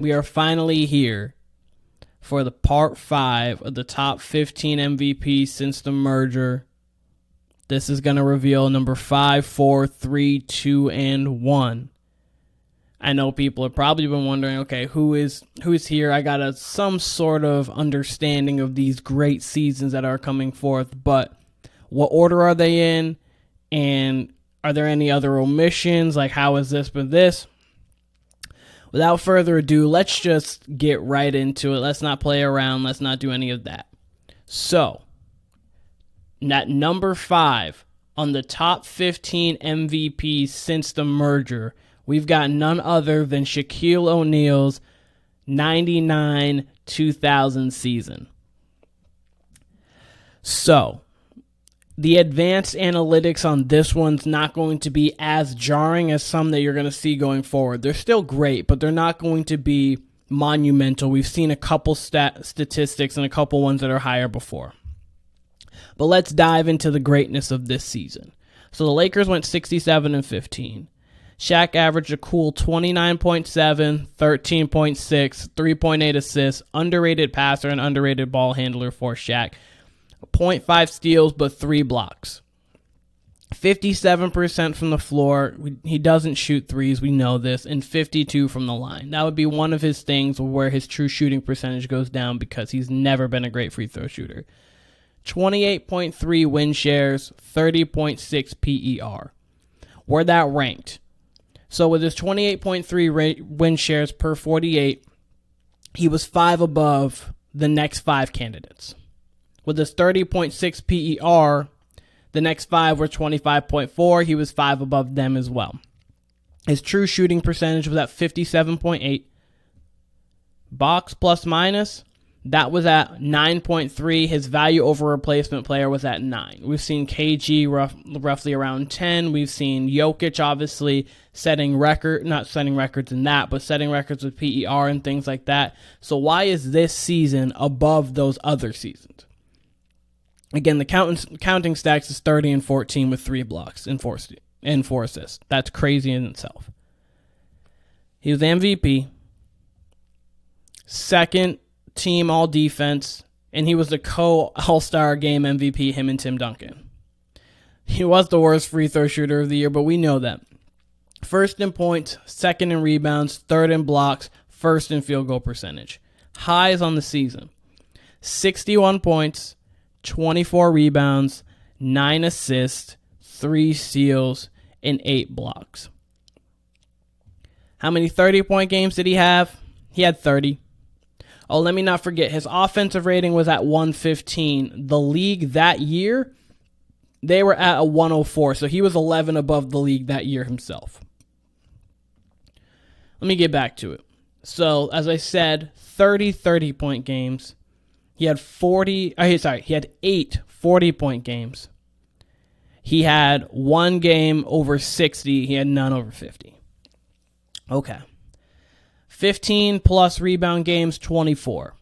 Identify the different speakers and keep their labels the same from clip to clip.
Speaker 1: we are finally here for the part 5 of the top 15 MVPs since the merger. This is going to reveal number 5, 4, 3, 2, and 1. I know people have probably been wondering, okay, who's here? I got some sort of understanding of these great seasons that are coming forth, but what order are they in? And are there any other omissions? Like, how is this but this? Without further ado, let's just get right into it. Let's not play around. Let's not do any of that. So, at number 5 on the top 15 MVPs since the merger, we've got none other than Shaquille O'Neal's 99-2000 season. So, the advanced analytics on this one's not going to be as jarring as some that you're going to see going forward. They're still great, but they're not going to be monumental. We've seen a couple statistics and a couple ones that are higher before. But let's dive into the greatness of this season. So the Lakers went 67-15. Shaq averaged a cool 29.7, 13.6, 3.8 assists, underrated passer and underrated ball handler for Shaq. 0.5 steals, but 3 blocks. 57% from the floor. He doesn't shoot threes, we know this, and 52 from the line. That would be one of his things where his true shooting percentage goes down because he's never been a great free throw shooter. 28.3 win shares, 30.6 PER. Where that ranked. So with his 28.3 win shares per 48, he was 5 above the next 5 candidates. With his 30.6 PER, the next 5 were 25.4. He was 5 above them as well. His true shooting percentage was at 57.8. Box plus minus, that was at 9.3. His value over replacement player was at 9. We've seen KG roughly around 10. We've seen Jokic obviously setting records in that, but setting records with PER and things like that. So why is this season above those other seasons? Again, the counting stacks is 30 and 14 with 3 blocks and 4 assists. That's crazy in itself. He was MVP, second team all defense, and he was the co-All-Star game MVP, him and Tim Duncan. He was the worst free throw shooter of the year, but we know that. First in points, second in rebounds, third in blocks, first in field goal percentage. Highs on the season: 61 points, 24 rebounds, 9 assists, 3 steals, and 8 blocks. How many 30-point games did he have? He had 30. Oh, let me not forget, his offensive rating was at 115. The league that year, they were at a 104, so he was 11 above the league that year himself. Let me get back to it. So, as I said, 30-point games. He had 8 40-point games. He had 1 game over 60. He had none over 50. Okay. 15-plus rebound games, 24.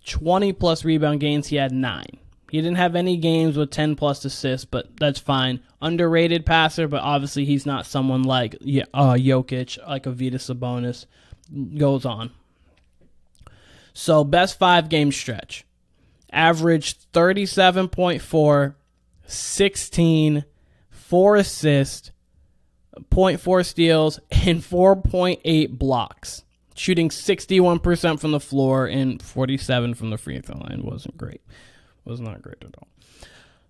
Speaker 1: 20-plus rebound games, he had 9. He didn't have any games with 10-plus assists, but that's fine. Underrated passer, but obviously he's not someone like Jokic, like a Vita Sabonis. Goes on. So, best 5-game stretch. Averaged 37.4, 16, 4 assists, 0.4 steals, and 4.8 blocks. Shooting 61% from the floor and 47% from the free throw line. Wasn't great. Was not great at all.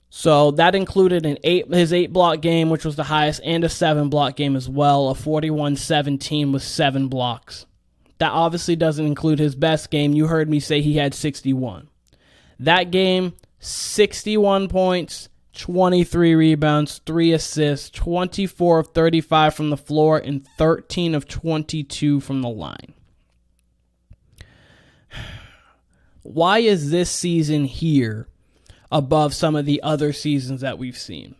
Speaker 1: So that included his 8-block game, which was the highest, and a 7-block game as well. A 41-17 with 7 blocks. That obviously doesn't include his best game. You heard me say he had 61. That game, 61 points, 23 rebounds, 3 assists, 24 of 35 from the floor, and 13 of 22 from the line. Why is this season here above some of the other seasons that we've seen?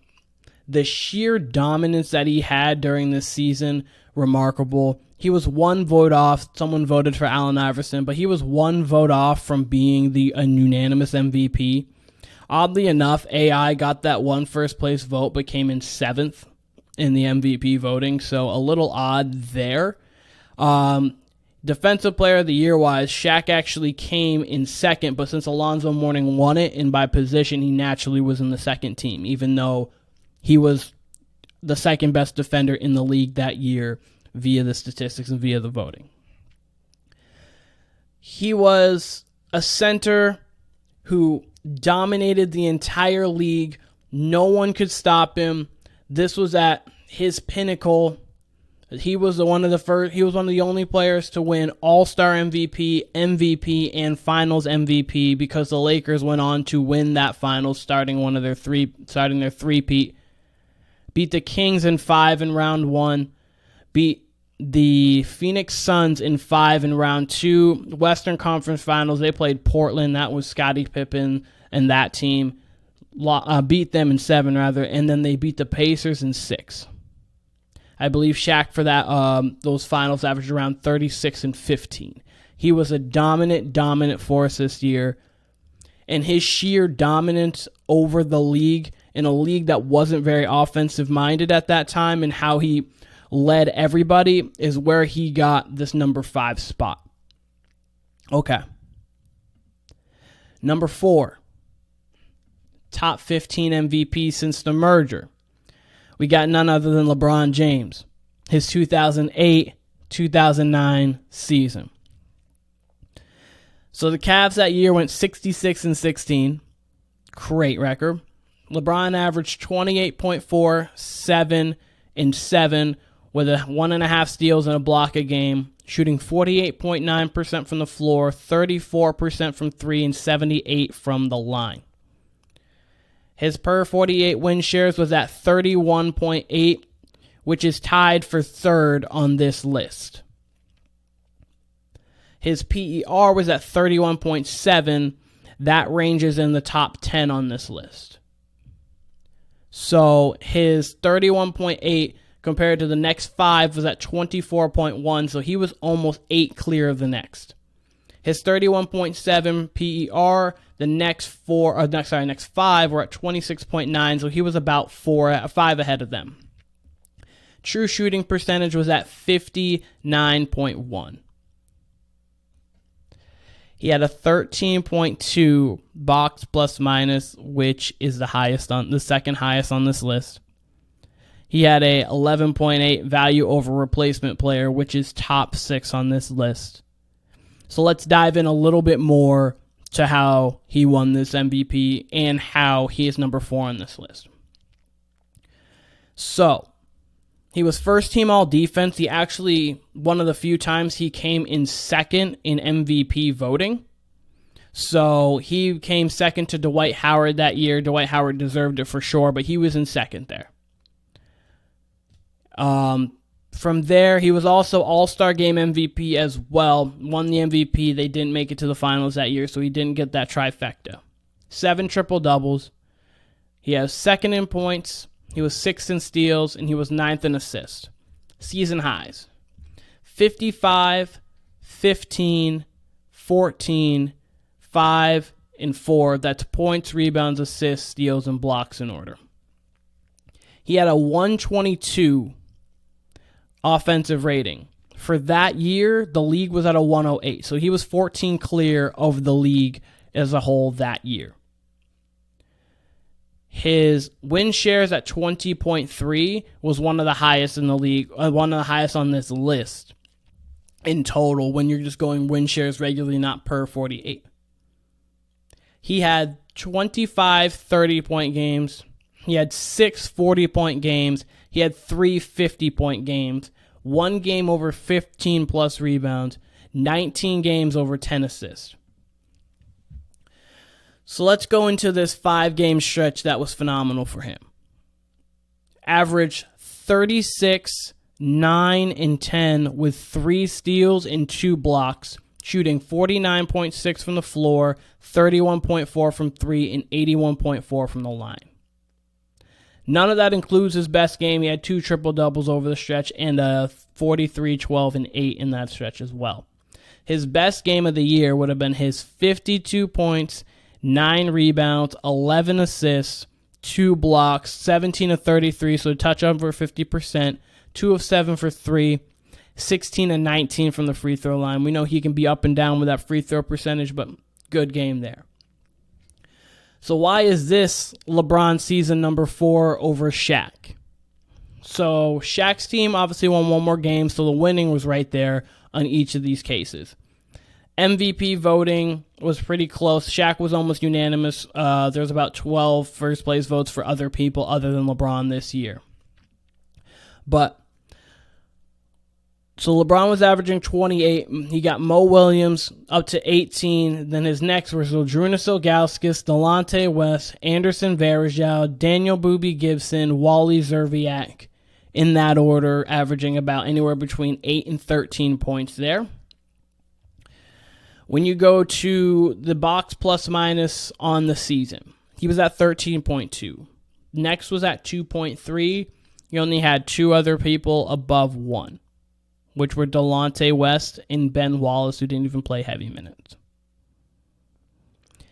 Speaker 1: The sheer dominance that he had during this season, remarkable. He was 1 vote off. Someone voted for Allen Iverson, but he was 1 vote off from being the unanimous MVP. Oddly enough, AI got that 1 first place vote, but came in 7th in the MVP voting, so a little odd there. Defensive Player of the Year-wise, Shaq actually came in second, but since Alonzo Mourning won it, and by position, he naturally was in the second team, even though he was the second best defender in the league that year via the statistics and via the voting. He was a center who dominated the entire league. No one could stop him. This was at his pinnacle. He was one of the only players to win All-Star MVP, MVP, and Finals MVP because the Lakers went on to win that Finals, starting their three-peat. Beat the Kings in 5 in round 1. Beat the Phoenix Suns in 5 in round 2. Western Conference Finals, they played Portland. That was Scottie Pippen and that team. Beat them in 7, rather, and then they beat the Pacers in 6. I believe Shaq for those finals averaged around 36 and 15. He was a dominant force this year. And his sheer dominance over the league, in a league that wasn't very offensive-minded at that time, and how he led everybody, is where he got this number 5 spot. Okay. Number 4. Top 15 MVP since the merger. We got none other than LeBron James, his 2008-2009 season. So the Cavs that year went 66 and 16. Great record. LeBron averaged 28.4, 7 and 7 with 1.5 steals and a block a game, shooting 48.9% from the floor, 34% from 3, and 78% from the line. His per 48 win shares was at 31.8, which is tied for third on this list. His PER was at 31.7. That ranges in the top 10 on this list. So his 31.8 compared to the next 5 was at 24.1, so he was almost 8 clear of the next. His 31.7 PER, the next 5 were at 26.9, so he was about 5 ahead of them. True shooting percentage was at 59.1. He had a 13.2 box plus minus, which is the second highest on this list. He had a 11.8 value over replacement player, which is top 6 on this list. So let's dive in a little bit more to how he won this MVP and how he is number 4 on this list. So, he was first team all defense. He actually, one of the few times he came in second in MVP voting. So, he came second to Dwight Howard that year. Dwight Howard deserved it for sure, but he was in second there. From there, he was also All-Star Game MVP as well. Won the MVP. They didn't make it to the finals that year, so he didn't get that trifecta. 7 triple-doubles. He has second in points. He was 6th in steals, and he was 9th in assists. Season highs. 55, 15, 14, 5, and 4. That's points, rebounds, assists, steals, and blocks in order. He had a 122 offensive rating. For that year, the league was at a 108. So he was 14 clear of the league as a whole that year. His win shares at 20.3 was one of the highest in the league, one of the highest on this list in total when you're just going win shares regularly, not per 48. He had 25 30-point games. He had 6 40-point games. He had 3 50-point games. 1 game over 15-plus rebounds. 19 games over 10 assists. So let's go into this 5-game stretch that was phenomenal for him. Average 36, 9, and 10 with 3 steals and 2 blocks, shooting 49.6 from the floor, 31.4 from 3, and 81.4 from the line. None of that includes his best game. He had 2 triple-doubles over the stretch and a 43, 12, and 8 in that stretch as well. His best game of the year would have been his 52 points, 9 rebounds, 11 assists, 2 blocks, 17 of 33, so a touch over 50%, 2 of 7 for 3, 16 and 19 from the free throw line. We know he can be up and down with that free throw percentage, but good game there. So why is this LeBron season number 4 over Shaq? So Shaq's team obviously won one more game, so the winning was right there on each of these cases. MVP voting was pretty close. Shaq was almost unanimous. There was about 12 first place votes for other people other than LeBron this year. But so LeBron was averaging 28. He got Mo Williams up to 18. Then his next were Zydrunas Ilgauskas, Delonte West, Anderson Varejao, Daniel Boobie Gibson, Wally Zerviak, in that order, averaging about anywhere between 8 and 13 points there. When you go to the box plus minus on the season, he was at 13.2. Next was at 2.3. You only had 2 other people above 1, which were Delonte West and Ben Wallace, who didn't even play heavy minutes.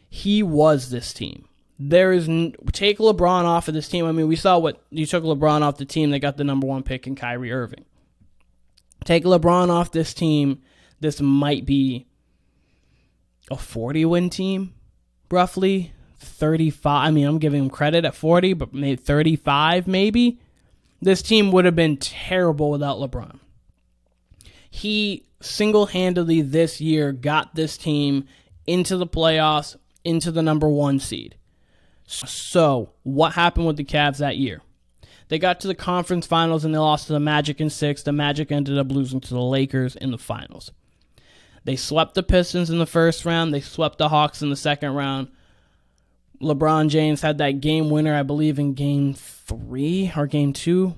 Speaker 1: He was this team. Take LeBron off of this team. I mean, we saw what you took LeBron off the team. They got the number 1 pick in Kyrie Irving. Take LeBron off this team. This might be a 40-win team, roughly 35. I mean, I'm giving him credit at 40, but maybe 35, maybe. This team would have been terrible without LeBron. He single-handedly this year got this team into the playoffs, into the number 1 seed. So, what happened with the Cavs that year? They got to the conference finals and they lost to the Magic in 6. The Magic ended up losing to the Lakers in the finals. They swept the Pistons in the first round. They swept the Hawks in the second round. LeBron James had that game winner, I believe, in game 3 or game 2.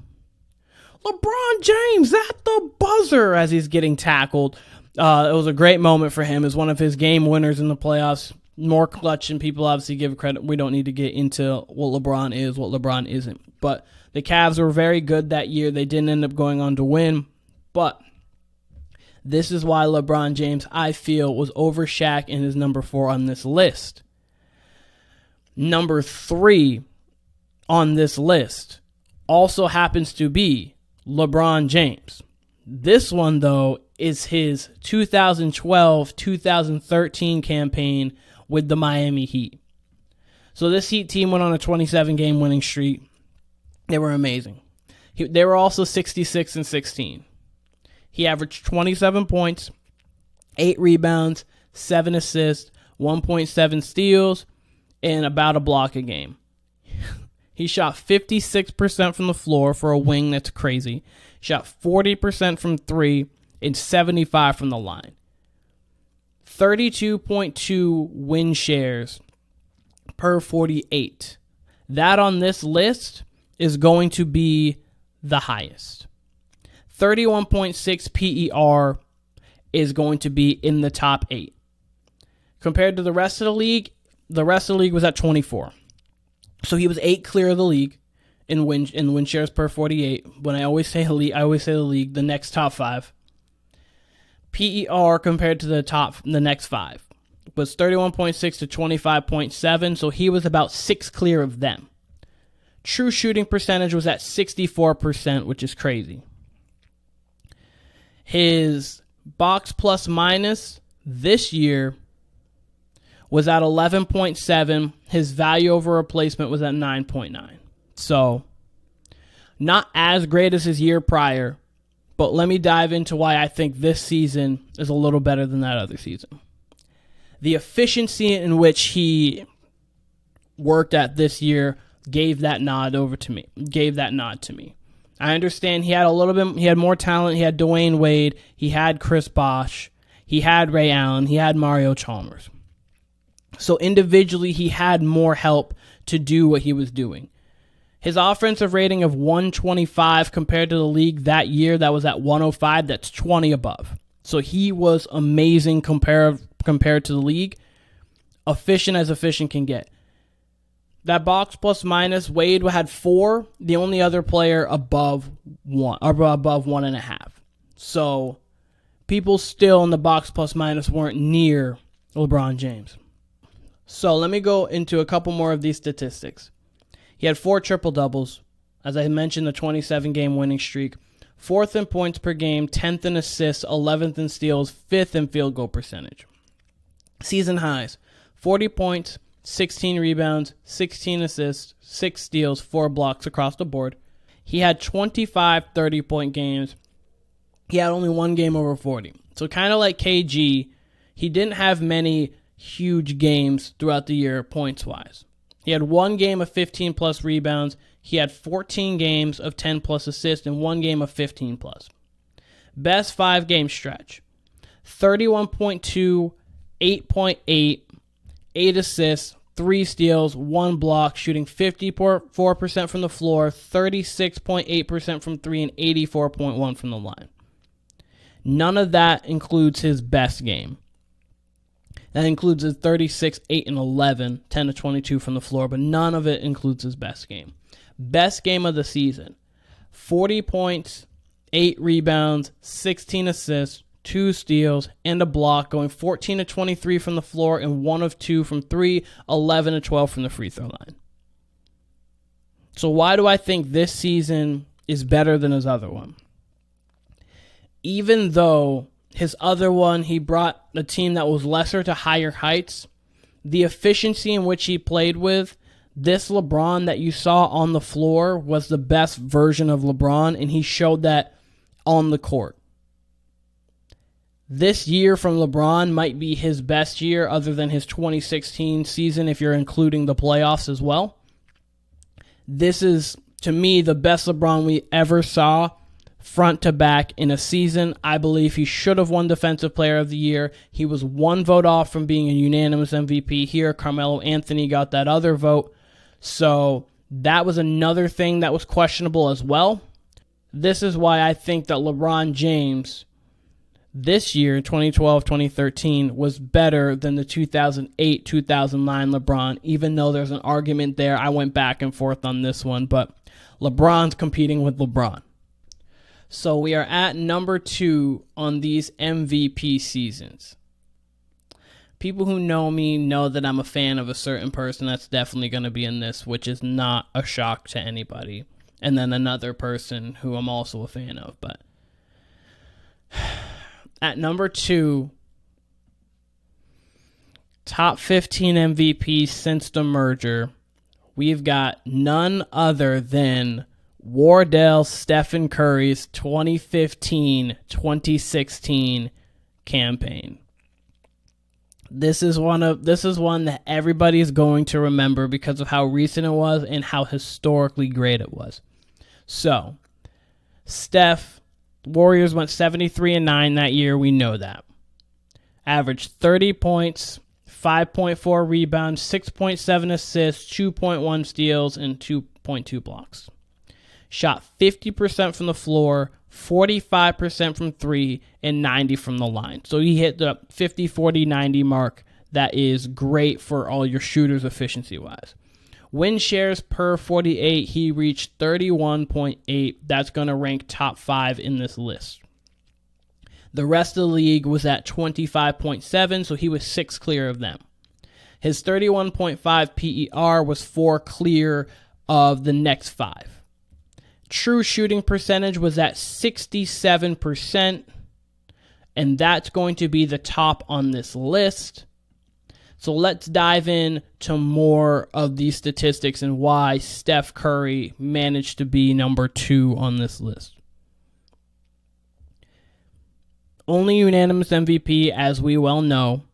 Speaker 1: LeBron James at the buzzer as he's getting tackled. It was a great moment for him. It was one of his game winners in the playoffs. More clutch, and people obviously give credit. We don't need to get into what LeBron is, what LeBron isn't. But the Cavs were very good that year. They didn't end up going on to win. But this is why LeBron James, I feel, was over Shaq and is number 4 on this list. Number 3 on this list also happens to be LeBron James. This one, though, is his 2012-2013 campaign with the Miami Heat. So this Heat team went on a 27-game winning streak. They were amazing. They were also 66 and 16. He averaged 27 points, 8 rebounds, 7 assists, 1.7 steals, and about a block a game. He shot 56% from the floor for a wing. That's crazy. Shot 40% from 3 and 75% from the line. 32.2 win shares per 48. That on this list is going to be the highest. 31.6 PER is going to be in the top 8. Compared to the rest of the league was at 24. So he was 8 clear of the league in win shares per 48. When I always say the league, the next top 5. PER compared to the next 5 was 31.6 to 25.7, so he was about 6 clear of them. True shooting percentage was at 64%, which is crazy. His box plus minus this year was at 11.7. His value over replacement was at 9.9. So, not as great as his year prior, but let me dive into why I think this season is a little better than that other season. The efficiency in which he worked at this year gave that nod to me. I understand he had he had more talent. He had Dwayne Wade. He had Chris Bosh. He had Ray Allen. He had Mario Chalmers. So individually, he had more help to do what he was doing. His offensive rating of 125 compared to the league that year, that was at 105. That's 20 above. So he was amazing compared to the league. Efficient as efficient can get. That box plus minus, Wade had 4. The only other player above 1 or above 1.5. So people still in the box plus minus weren't near LeBron James. So let me go into a couple more of these statistics. He had 4 triple-doubles. As I mentioned, the 27-game winning streak. 4th in points per game, 10th in assists, 11th in steals, 5th in field goal percentage. Season highs, 40 points, 16 rebounds, 16 assists, 6 steals, 4 blocks across the board. He had 25 30-point games. He had only one game over 40. So kind of like KG, he didn't have many huge games throughout the year points-wise. He had one game of 15-plus rebounds. He had 14 games of 10-plus assists and one game of 15-plus. Best 5-game stretch, 31.2, 8.8, 8 assists, 3 steals, 1 block, shooting 54% from the floor, 36.8% from 3, and 84.1% from the line. None of that includes his best game. That includes his 36, 8, and 11, 10 to 22 from the floor, but none of it includes his best game. Best game of the season, 40 points, 8 rebounds, 16 assists, 2 steals, and a block, going 14 to 23 from the floor and 1 of 2 from 3, 11 to 12 from the free throw line. So why do I think this season is better than his other one? Even though his other one, he brought a team that was lesser to higher heights, the efficiency in which he played with, this LeBron that you saw on the floor was the best version of LeBron, and he showed that on the court. This year from LeBron might be his best year other than his 2016 season if you're including the playoffs as well. This is, to me, the best LeBron we ever saw front to back in a season. I believe he should have won Defensive Player of the Year. He was one vote off from being a unanimous MVP here. Carmelo Anthony got that other vote. So that was another thing that was questionable as well. This is why I think that LeBron James this year, 2012-2013, was better than the 2008-2009 LeBron, even though there's an argument there. I went back and forth on this one, but LeBron's competing with LeBron. So we are at number 2 on these MVP seasons. People who know me know that I'm a fan of a certain person that's definitely going to be in this, which is not a shock to anybody. And then another person who I'm also a fan of, but at number 2, top 15 MVPs since the merger, we've got none other than Wardell Stephen Curry's 2015-2016 campaign. This is one that everybody is going to remember because of how recent it was and how historically great it was. So, Steph, Warriors went 73-9 that year. We know that. Averaged 30 points, 5.4 rebounds, 6.7 assists, 2.1 steals, and 2.2 blocks. Shot 50% from the floor, 45% from 3, and 90 from the line. So he hit the 50-40-90 mark. That is great for all your shooters efficiency-wise. Win shares per 48, he reached 31.8. That's going to rank top 5 in this list. The rest of the league was at 25.7, so he was 6 clear of them. His 31.5 PER was 4 clear of the next 5. True shooting percentage was at 67%, and that's going to be the top on this list. So let's dive in to more of these statistics and why Steph Curry managed to be number 2 on this list. Only unanimous MVP, as we well know.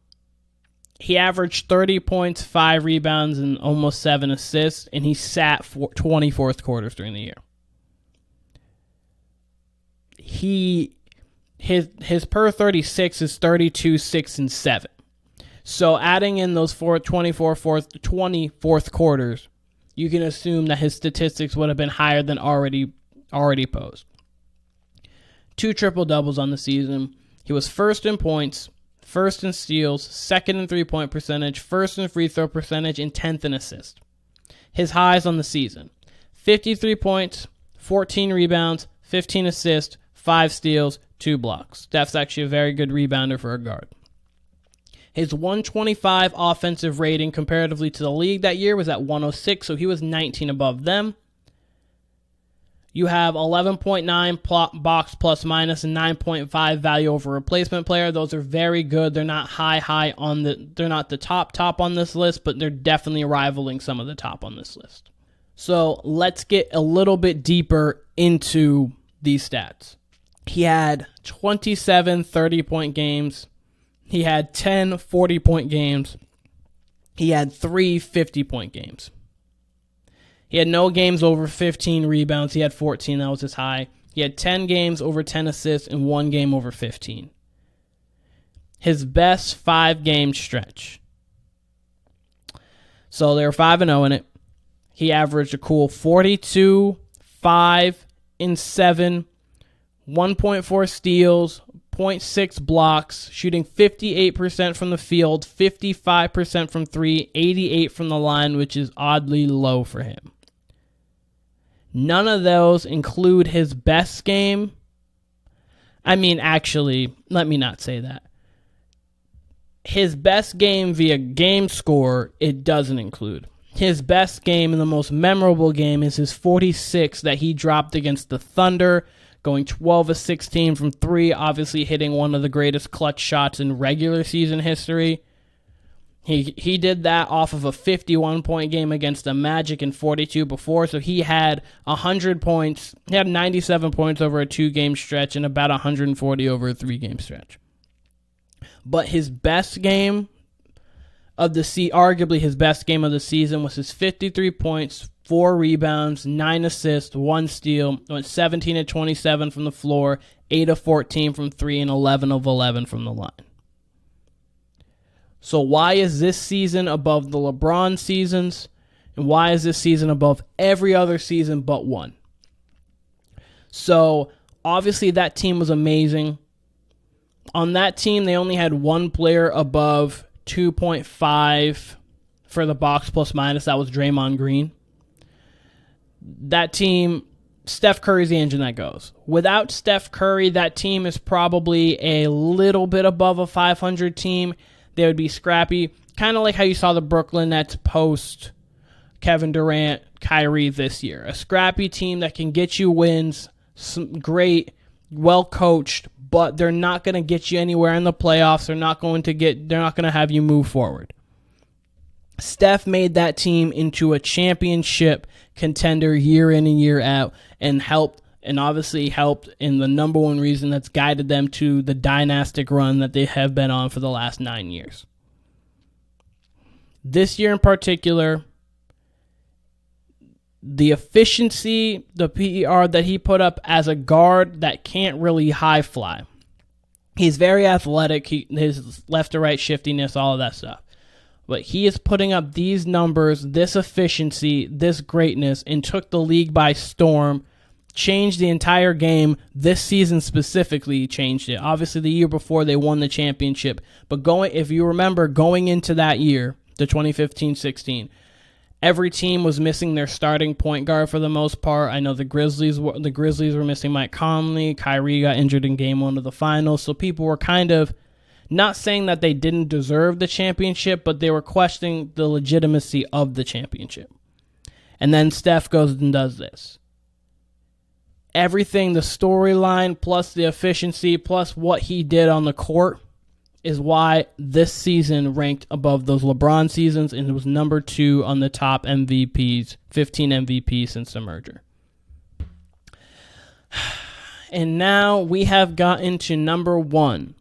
Speaker 1: He averaged 30 points, 5 rebounds, and almost 7 assists, and he sat for 24th quarters during the year. His per 36 is 32, 6, and 7. So adding in those 24th quarters, you can assume that his statistics would have been higher than already posed. 2 triple-doubles on the season. He was first in points, first in steals, second in three-point percentage, first in free throw percentage, and 10th in assists. His highs on the season: 53 points, 14 rebounds, 15 assists, 5 steals, 2 blocks. Steph's actually a very good rebounder for a guard. His 125 offensive rating comparatively to the league that year was at 106, so he was 19 above them. You have 11.9 box plus minus and 9.5 value over replacement player. Those are very good. They're not high on they're not the top on this list, but they're definitely rivaling some of the top on this list. So let's get a little bit deeper into these stats. He had 27 30-point games. He had 10 40-point games. He had 3 50-point games. He had no games over 15 rebounds. He had 14. That was his high. He had 10 games over 10 assists and 1 game over 15. His best 5-game stretch. So they were 5-0 in it. He averaged a cool 42, 5, and 7, 1.4 steals, 0.6 blocks, shooting 58% from the field, 55% from 3, 88% from the line, which is oddly low for him. None of those include his best game. I mean, actually, let me not say that. His best game via game score, it doesn't include. His best game and the most memorable game is his 46 that he dropped against the Thunder, going 12 of 16 from 3, obviously hitting one of the greatest clutch shots in regular season history. He did that off of a 51-point game against the Magic and 42 before, so he had 100 points. He had 97 points over a 2-game stretch and about 140 over a 3-game stretch. But his best game of arguably his best game of the season was his 53 points, 4 rebounds, 9 assists, 1 steal, went 17 of 27 from the floor, 8 of 14 from 3, and 11 of 11 from the line. So why is this season above the LeBron seasons? And why is this season above every other season but one? So obviously that team was amazing. On that team, they only had one player above 2.5 for the box plus minus. That was Draymond Green. That team, Steph Curry's the engine that goes. Without Steph Curry, that team is probably a little bit above a 500 team. They would be scrappy, kind of like how you saw the Brooklyn Nets post Kevin Durant, Kyrie this year. A scrappy team that can get you wins, some great, well-coached, but they're not going to get you anywhere in the playoffs. They're not going to have you move forward. Steph made that team into a championship contender year in and year out and obviously helped in the number one reason that's guided them to the dynastic run that they have been on for the last 9 years. This year in particular, the efficiency, the PER that he put up as a guard that can't really high fly. He's very athletic, his left to right shiftiness, all of that stuff. But he is putting up these numbers, this efficiency, this greatness, and took the league by storm, changed the entire game. This season specifically changed it. Obviously, the year before they won the championship. But if you remember, going into that year, the 2015-16, every team was missing their starting point guard for the most part. I know the Grizzlies were missing Mike Conley. Kyrie got injured in game 1 of the finals. So people were kind of not saying that they didn't deserve the championship, but they were questioning the legitimacy of the championship. And then Steph goes and does this. Everything, the storyline, plus the efficiency, plus what he did on the court is why this season ranked above those LeBron seasons, and it was number 2 on the top MVPs, 15 MVPs since the merger. And now we have gotten to number 1.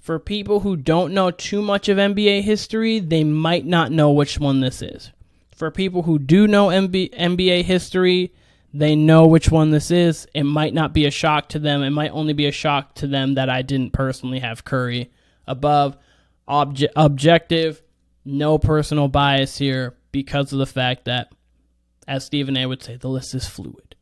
Speaker 1: For people who don't know too much of NBA history, they might not know which one this is. For people who do know NBA history, they know which one this is. It might not be a shock to them. It might only be a shock to them that I didn't personally have Curry above. Objective, no personal bias here because of the fact that, as Stephen A. would say, the list is fluid.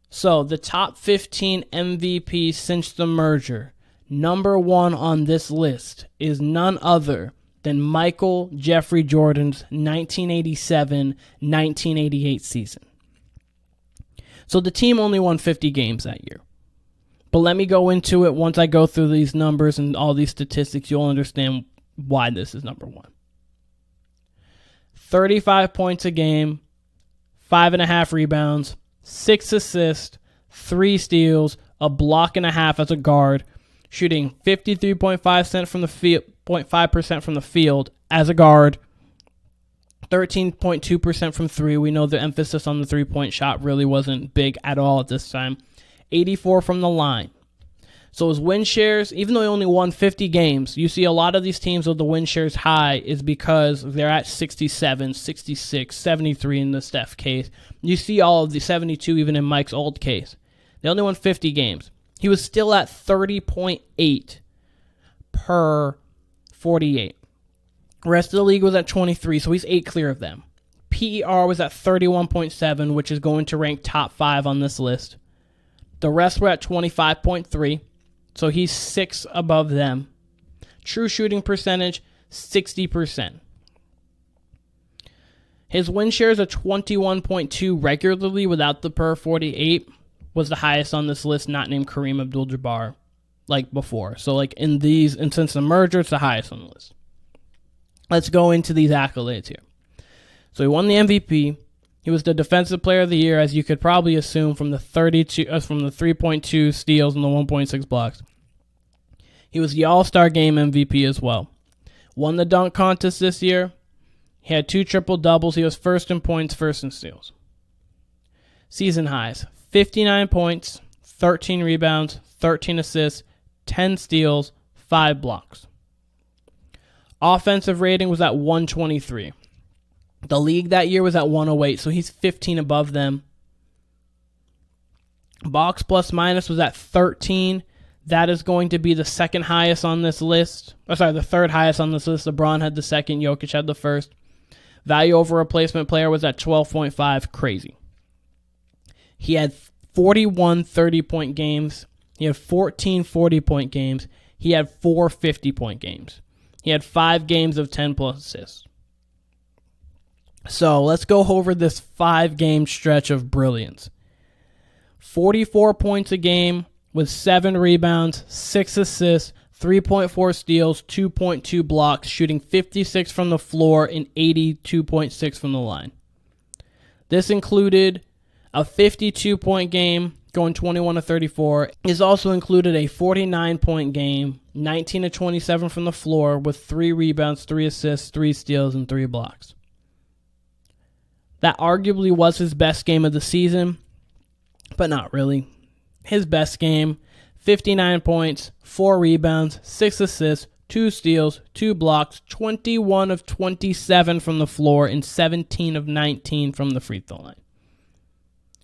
Speaker 1: So the top 15 MVPs since the merger, number 1 on this list is none other than Michael Jeffrey Jordan's 1987-1988 season. So the team only won 50 games that year. But let me go into it. Once I go through these numbers and all these statistics, you'll understand why this is number 1. 35 points a game, 5.5 rebounds, 6 assists, 3 steals, a block and a half as a guard, shooting 53.5% from the field, 0.5% from the field as a guard, 13.2% from 3. We know the emphasis on the 3-point shot really wasn't big at all at this time. 84 from the line. So his win shares, even though he only won 50 games, you see a lot of these teams with the win shares high is because they're at 67, 66, 73 in the Steph case. You see all of the 72 even in Mike's old case. They only won 50 games. He was still at 30.8 per 48. The rest of the league was at 23, so he's 8 clear of them. PER was at 31.7, which is going to rank top 5 on this list. The rest were at 25.3, so he's 6 above them. True shooting percentage, 60%. His win shares of 21.2 regularly without the per 48 was the highest on this list, not named Kareem Abdul-Jabbar like before. So like in these, and since the merger, it's the highest on the list. Let's go into these accolades here. So he won the MVP. He was the defensive player of the year, as you could probably assume from the 3.2 steals and the 1.6 blocks. He was the All-Star Game MVP as well. Won the dunk contest this year. He had 2 triple-doubles. He was first in points, first in steals. Season highs: 59 points, 13 rebounds, 13 assists, 10 steals, 5 blocks. Offensive rating was at 123. The league that year was at 108, so he's 15 above them. Box plus minus was at 13. That is going to be the second highest on this list. The third highest on this list. LeBron had the second. Jokic had the first. Value over replacement player was at 12.5. Crazy. He had 41 30-point games. He had 14 40-point games. He had 4 50-point games. He had 5 games of 10-plus assists. So let's go over this 5-game stretch of brilliance. 44 points a game with 7 rebounds, 6 assists, 3.4 steals, 2.2 blocks, shooting 56 from the floor and 82.6 from the line. This included a 52-point game, going 21 to 34. It also included a 49-point game, 19 to 27 from the floor, with 3 rebounds, 3 assists, 3 steals, and 3 blocks. That arguably was his best game of the season, but not really. His best game, 59 points, 4 rebounds, 6 assists, 2 steals, 2 blocks, 21 of 27 from the floor, and 17 of 19 from the free throw line.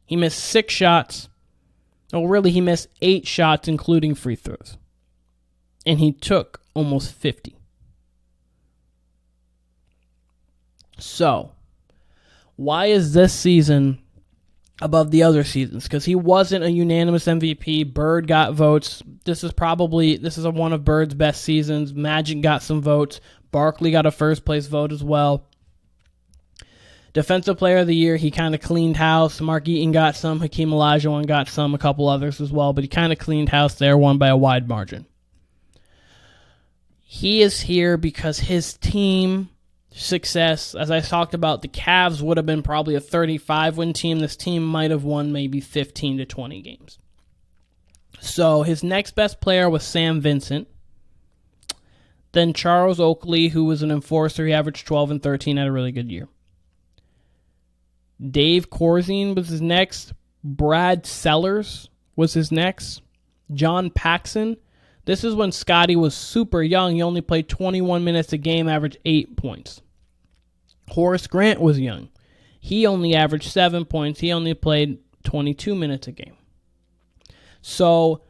Speaker 1: He missed 6 shots. Well, really, he missed 8 shots, including free throws. And he took almost 50. So, why is this season above the other seasons? Because he wasn't a unanimous MVP. Bird got votes. This is one of Bird's best seasons. Magic got some votes. Barkley got a first place vote as well. Defensive player of the year, he kind of cleaned house. Mark Eaton got some. Hakeem Olajuwon got some. A couple others as well. But he kind of cleaned house there, won by a wide margin. He is here because his team success, as I talked about, the Cavs would have been probably a 35-win team. This team might have won maybe 15 to 20 games. So his next best player was Sam Vincent. Then Charles Oakley, who was an enforcer. He averaged 12 and 13, had a really good year. Dave Corzine was his next. Brad Sellers was his next. John Paxson. This is when Scotty was super young. He only played 21 minutes a game, averaged 8 points. Horace Grant was young. He only averaged 7 points. He only played 22 minutes a game. So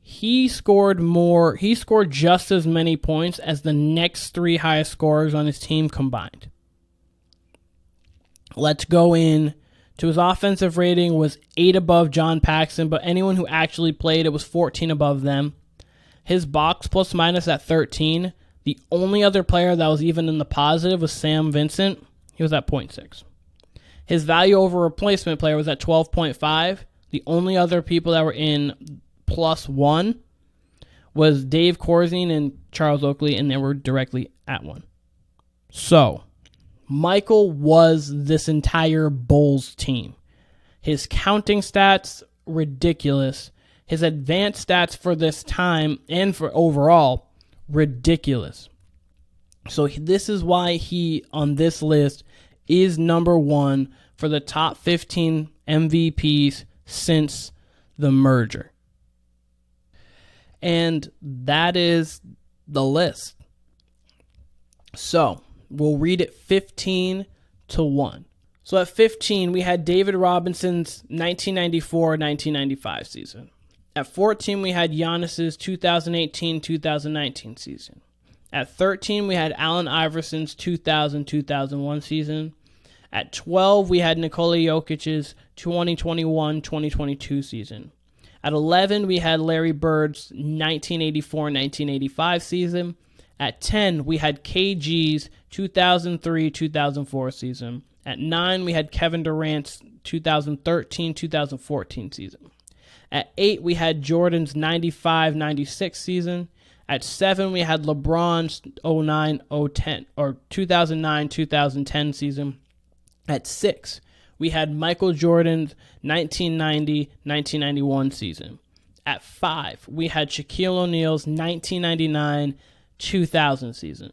Speaker 1: he scored just as many points as the next 3 highest scorers on his team combined. Let's go in to his offensive rating was 8 above John Paxson, but anyone who actually played, it was 14 above them. His box plus minus at 13. The only other player that was even in the positive was Sam Vincent. He was at 0.6. His value over replacement player was at 12.5. The only other people that were in plus 1 was Dave Corzine and Charles Oakley, and they were directly at 1. So Michael was this entire Bulls team. His counting stats, ridiculous. His advanced stats for this time and for overall, ridiculous. So this is why he, on this list, is number one for the top 15 MVPs since the merger. And that is the list. So we'll read it 15 to 1. So at 15, we had David Robinson's 1994-1995 season. At 14, we had Giannis's 2018-2019 season. At 13, we had Allen Iverson's 2000-2001 season. At 12, we had Nikola Jokic's 2021-2022 season. At 11, we had Larry Bird's 1984-1985 season. At 10, we had KG's 2003-2004 season. At 9, we had Kevin Durant's 2013-2014 season. At 8, we had Jordan's 95-96 season. At 7, we had LeBron's 09-010 or 2009-2010 season. At 6, we had Michael Jordan's 1990-1991 season. At 5, we had Shaquille O'Neal's 1999-2000 season.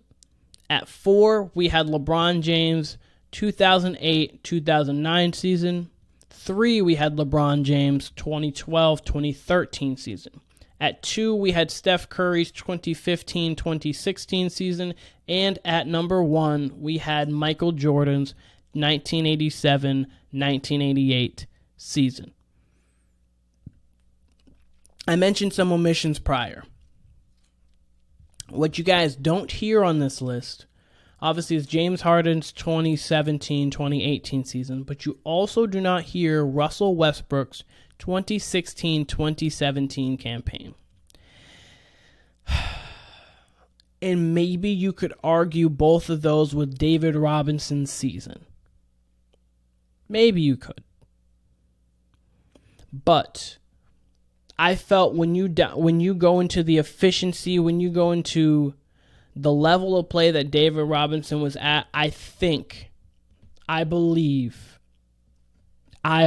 Speaker 1: At 4, we had LeBron James' 2008-2009 season. 3, we had LeBron James' 2012-2013 season. At 2, we had Steph Curry's 2015-2016 season. And at number 1, we had Michael Jordan's 1987-1988 season. I mentioned some omissions prior. What you guys don't hear on this list, obviously, is James Harden's 2017-2018 season, but you also do not hear Russell Westbrook's 2016-2017 campaign. And maybe you could argue both of those with David Robinson's season. Maybe you could. But I felt when you go into the efficiency, when you go into the level of play that David Robinson was at, I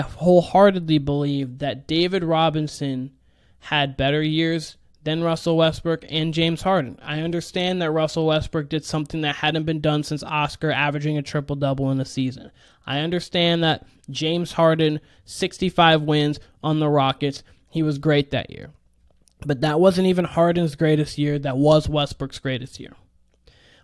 Speaker 1: wholeheartedly believe that David Robinson had better years than Russell Westbrook and James Harden. I understand that Russell Westbrook did something that hadn't been done since Oscar, averaging a triple-double in a season. I understand that James Harden, 65 wins on the Rockets. He was great that year. But that wasn't even Harden's greatest year. That was Westbrook's greatest year.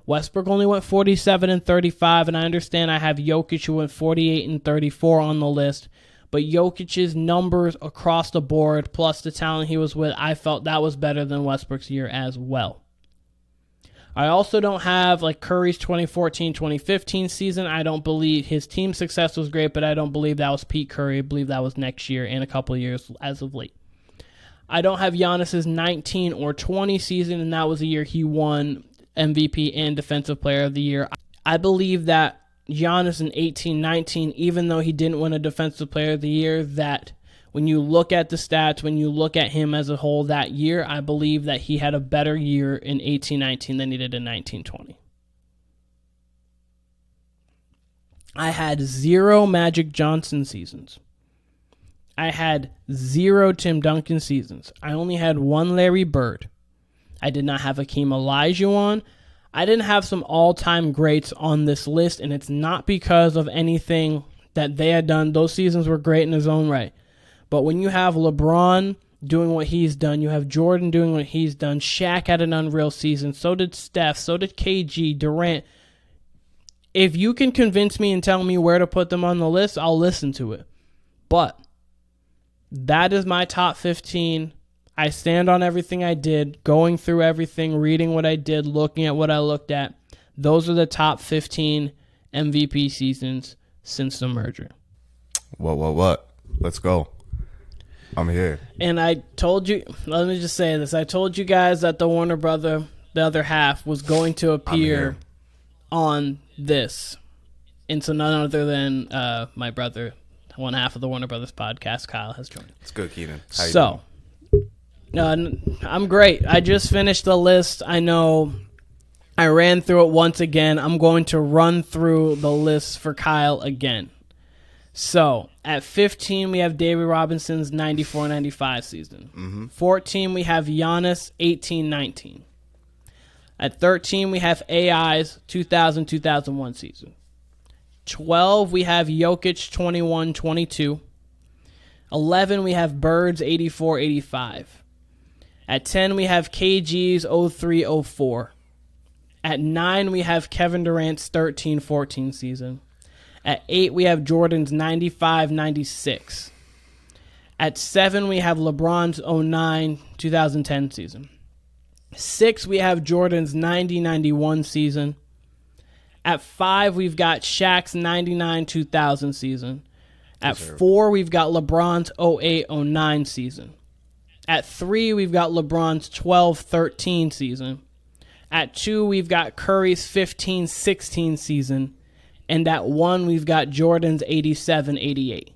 Speaker 1: Westbrook only went 47-35, and I understand I have Jokic who went 48-34 on the list. But Jokic's numbers across the board, plus the talent he was with, I felt that was better than Westbrook's year as well. I also don't have like Curry's 2014-2015 season. I don't believe his team success was great, but I don't believe that was Pete Curry. I believe that was next year and a couple of years as of late. I don't have Giannis's 19 or 20 season, and that was the year he won MVP and Defensive Player of the Year. I believe that Giannis in 18-19, even though he didn't win a Defensive Player of the Year, that when you look at the stats, when you look at him as a whole that year, I believe that he had a better year in 18-19 than he did in 19-20. I had 0 Magic Johnson seasons. I had 0 Tim Duncan seasons. I only had 1 Larry Bird. I did not have Hakeem Olajuwon. I didn't have some all-time greats on this list, and it's not because of anything that they had done. Those seasons were great in his own right. But when you have LeBron doing what he's done, you have Jordan doing what he's done, Shaq had an unreal season, so did Steph, so did KG, Durant. If you can convince me and tell me where to put them on the list, I'll listen to it. But that is my top 15. I stand on everything I did, going through everything, reading what I did, looking at what I looked at. Those are the top 15 MVP seasons since the merger.
Speaker 2: What? Let's go. I'm here.
Speaker 1: And I told you, let me just say this. I told you guys that the Warner brother, the other half, was going to appear on this. And so none other than my brother, one half of the Warner Brothers podcast, Kyle, has joined.
Speaker 2: It's good, Keenan. How you doing?
Speaker 1: I'm great. I just finished the list. I know I ran through it once again. I'm going to run through the list for Kyle again. So, At 15, we have David Robinson's 94-95 season. 14, we have Giannis 18-19. At 13, we have AI's 2000-2001 season. 12, we have Jokic 21-22. 11, we have Bird's 84-85. At 10, we have KG's 03-04. At 9, we have Kevin Durant's 13-14 season. At 8, we have Jordan's 95-96. At 7, we have LeBron's 09-2010 season. 6, we have Jordan's 90-91 season. At 5, we've got Shaq's 99-2000 season. At 4, we've got LeBron's 08-09 season. At 3, we've got LeBron's 12-13 season. At 2, we've got Curry's 15-16 season. And at 1, we've got Jordan's 87-88.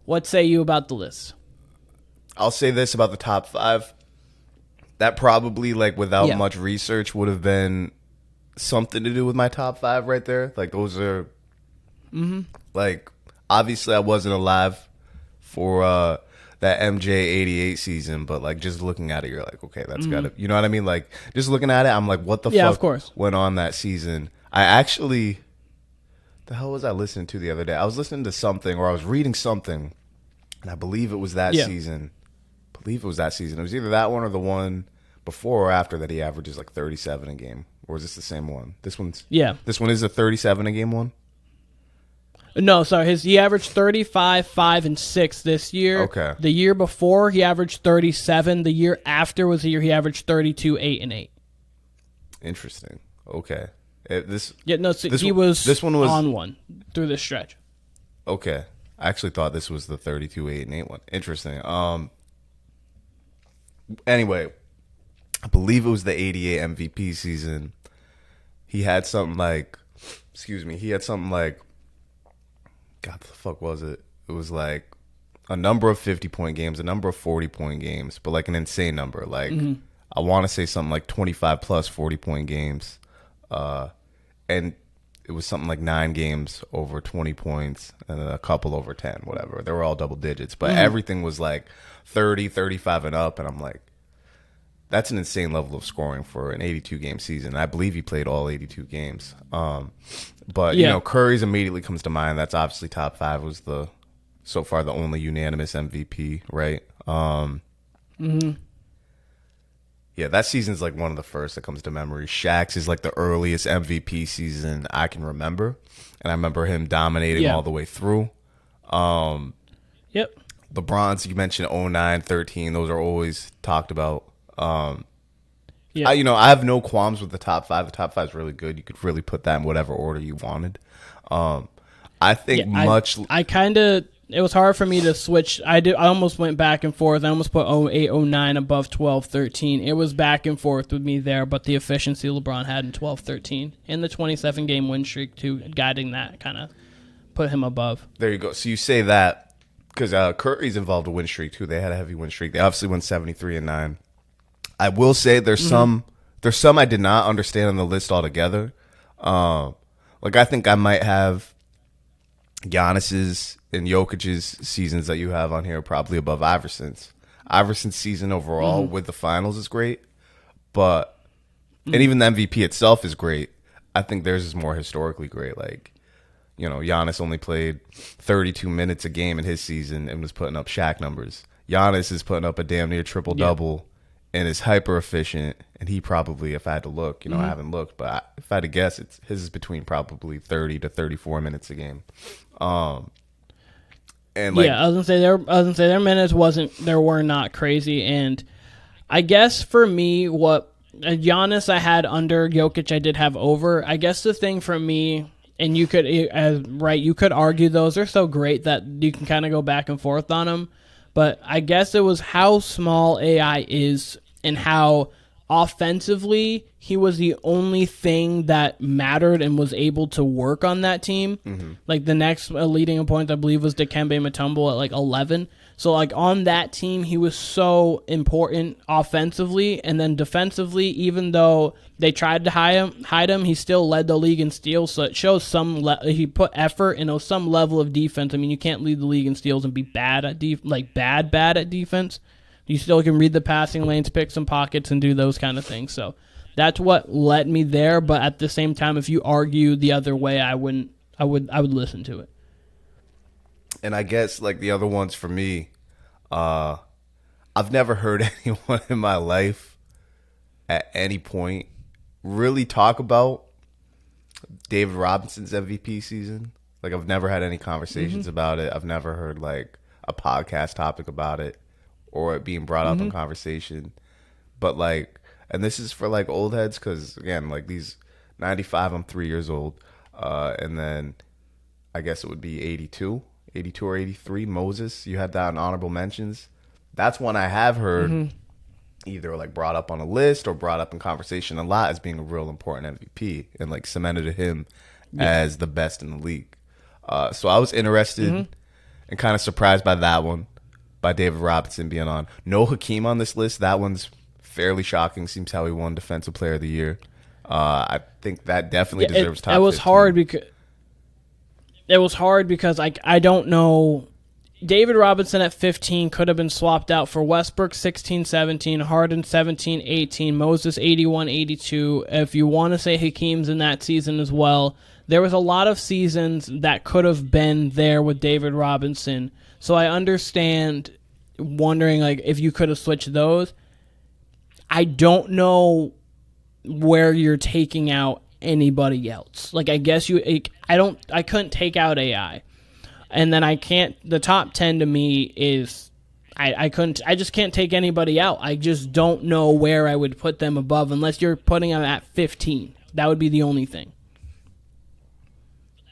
Speaker 1: What say you about the list?
Speaker 2: I'll say this about the top 5. That probably, like, without much research, would have been something to do with my top 5 right there. Like, those are, like, obviously I wasn't alive for that MJ 88 season, but, like, just looking at it, you're like, okay, that's gotta, you know what I mean? Like, just looking at it, I'm like, what the fuck
Speaker 1: of course.
Speaker 2: went on that season? I actually, the hell was I listening to the other day? I was listening to something, or I was reading something, and I believe it was that season. It was either that one or the one before or after that he averages like 37 a game. Or is this the same one? This one is a 37 a game one?
Speaker 1: No, sorry. He averaged 35, 5, and 6 this year.
Speaker 2: Okay.
Speaker 1: The year before, he averaged 37. The year after was the year he averaged 32, 8, and 8.
Speaker 2: Interesting. Okay.
Speaker 1: This one was on one through this stretch.
Speaker 2: Okay. I actually thought this was the 32, 8, and 8 one. Interesting. Anyway, I believe it was the 88 MVP season. He had something like, God, the fuck was it? It was like a number of 50-point games, a number of 40-point games, but like an insane number. Like, I want to say something like 25 plus 40-point games. And it was something like 9 games over 20 points and then a couple over 10, whatever. They were all double digits, but everything was like 30, 35 and up. And I'm like, that's an insane level of scoring for an 82-game season. I believe he played all 82 games. But, you know, Curry's immediately comes to mind. That's obviously top 5, was so far the only unanimous MVP, right? Yeah, that season's like one of the first that comes to memory. Shaq's is like the earliest MVP season I can remember. And I remember him dominating all the way through. LeBron's, you mentioned 09, 13. Those are always talked about. I have no qualms with the top 5. The top 5 is really good. You could really put that in whatever order you wanted. I think
Speaker 1: it was hard for me to switch. I almost went back and forth. I almost put 08, 09 above 12, 13. It was back and forth with me there, but the efficiency LeBron had in 12, 13 and the 27-game win streak too, guiding that kind of put him above.
Speaker 2: There you go. So you say that because Curry's involved in win streak too. They had a heavy win streak. They obviously won 73-9. I will say there's some I did not understand on the list altogether. Like I think I might have Giannis's and Jokic's seasons that you have on here probably above Iverson's. Iverson's season overall with the finals is great, but and even the MVP itself is great. I think theirs is more historically great. Like, you know, Giannis only played 32 minutes a game in his season and was putting up Shaq numbers. Giannis is putting up a damn near triple-double and is hyper efficient. And he probably, if I had to look, I haven't looked, but if I had to guess, his is between probably 30 to 34 minutes a game. And like,
Speaker 1: I was gonna say their minutes were not crazy, and I guess for me, what Giannis I had under, Jokic I did have over. I guess the thing for me, and you could argue those are so great that you can kind of go back and forth on them, but I guess it was how small AI is and how offensively, he was the only thing that mattered and was able to work on that team.
Speaker 2: Mm-hmm.
Speaker 1: Like the next leading in points, I believe, was Dikembe Mutombo at like 11. So like on that team, he was so important offensively, and then defensively, even though they tried to hide him, he still led the league in steals. So it shows he put effort and some level of defense. I mean, you can't lead the league in steals and be bad at bad at defense. You still can read the passing lanes, pick some pockets, and do those kind of things. So that's what led me there. But at the same time, if you argue the other way, I would listen to it.
Speaker 2: And I guess like the other ones for me, I've never heard anyone in my life at any point really talk about David Robinson's MVP season. Like I've never had any conversations about it. I've never heard like a podcast topic about it or it being brought up in conversation. But like, and this is for like old heads because again, like these 95, I'm 3 years old. And then I guess it would be 82 or 83. Moses, you had that in honorable mentions. That's one I have heard either like brought up on a list or brought up in conversation a lot as being a real important MVP and like cemented him as the best in the league. So I was interested and kind of surprised by that one, by David Robinson being on. No Hakeem on this list. That one's fairly shocking. Seems how he won Defensive Player of the Year. I think that definitely deserves top 15.
Speaker 1: It was hard because I don't know. David Robinson at 15 could have been swapped out for Westbrook 16-17, Harden 17-18, Moses 81-82. If you want to say Hakeem's in that season as well, there was a lot of seasons that could have been there with David Robinson. So I understand wondering like if you could have switched those. I don't know where you're taking out anybody else. Like I guess I couldn't take out AI. And then I can't, the top 10 to me is, I just can't take anybody out. I just don't know where I would put them above unless you're putting them at 15. That would be the only thing.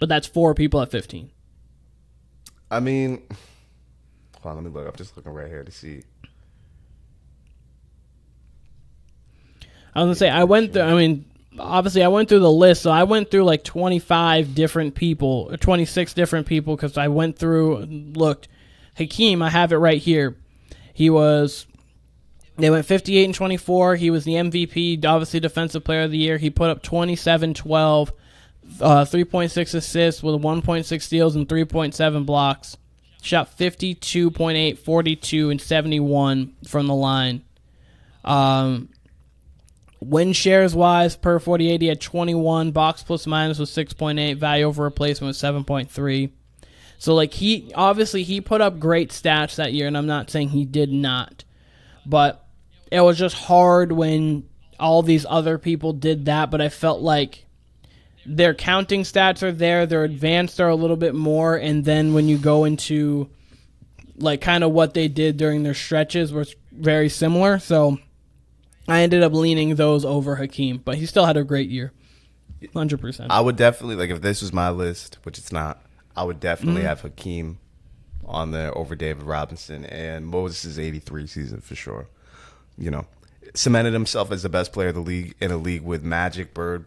Speaker 1: But that's 4 people at 15.
Speaker 2: I mean, hold on, let me look. I'm just looking right here to see.
Speaker 1: I was going to say, obviously I went through the list, so I went through like 25 different people, or 26 different people, because I went through and looked. Hakeem, I have it right here. They went 58-24. He was the MVP, obviously Defensive Player of the Year. He put up 27-12, 3.6 assists with 1.6 steals and 3.7 blocks. Shot 52.8, 42, and 71 from the line. Win shares wise, per 48, he had 21. Box plus minus was 6.8. Value over replacement was 7.3. So like he put up great stats that year, and I'm not saying he did not, but it was just hard when all these other people did that. But I felt like their counting stats are there, their advanced are a little bit more, and then when you go into like kind of what they did during their stretches was very similar. So I ended up leaning those over Hakeem, but he still had a great year. 100%.
Speaker 2: I would definitely, like if this was my list, which it's not, I would definitely have Hakeem on there over David Robinson and Moses' 83 season for sure. You know, cemented himself as the best player of the league in a league with Magic, Bird,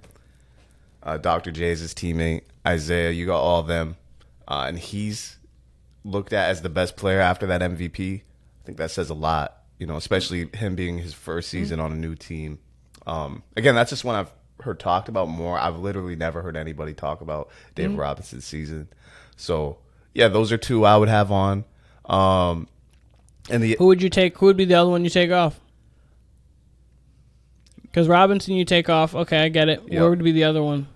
Speaker 2: Dr. J's teammate, Isaiah. You got all of them. And he's looked at as the best player after that MVP. I think that says a lot. You know, especially him being his first season on a new team. Again, that's just one I've heard talked about more. I've literally never heard anybody talk about David Robinson's season. So, yeah, those are 2 I would have on. And
Speaker 1: who would you take? Who would be the other one you take off? Because Robinson you take off. Okay, I get it.
Speaker 2: Yep.
Speaker 1: Where would be the other one?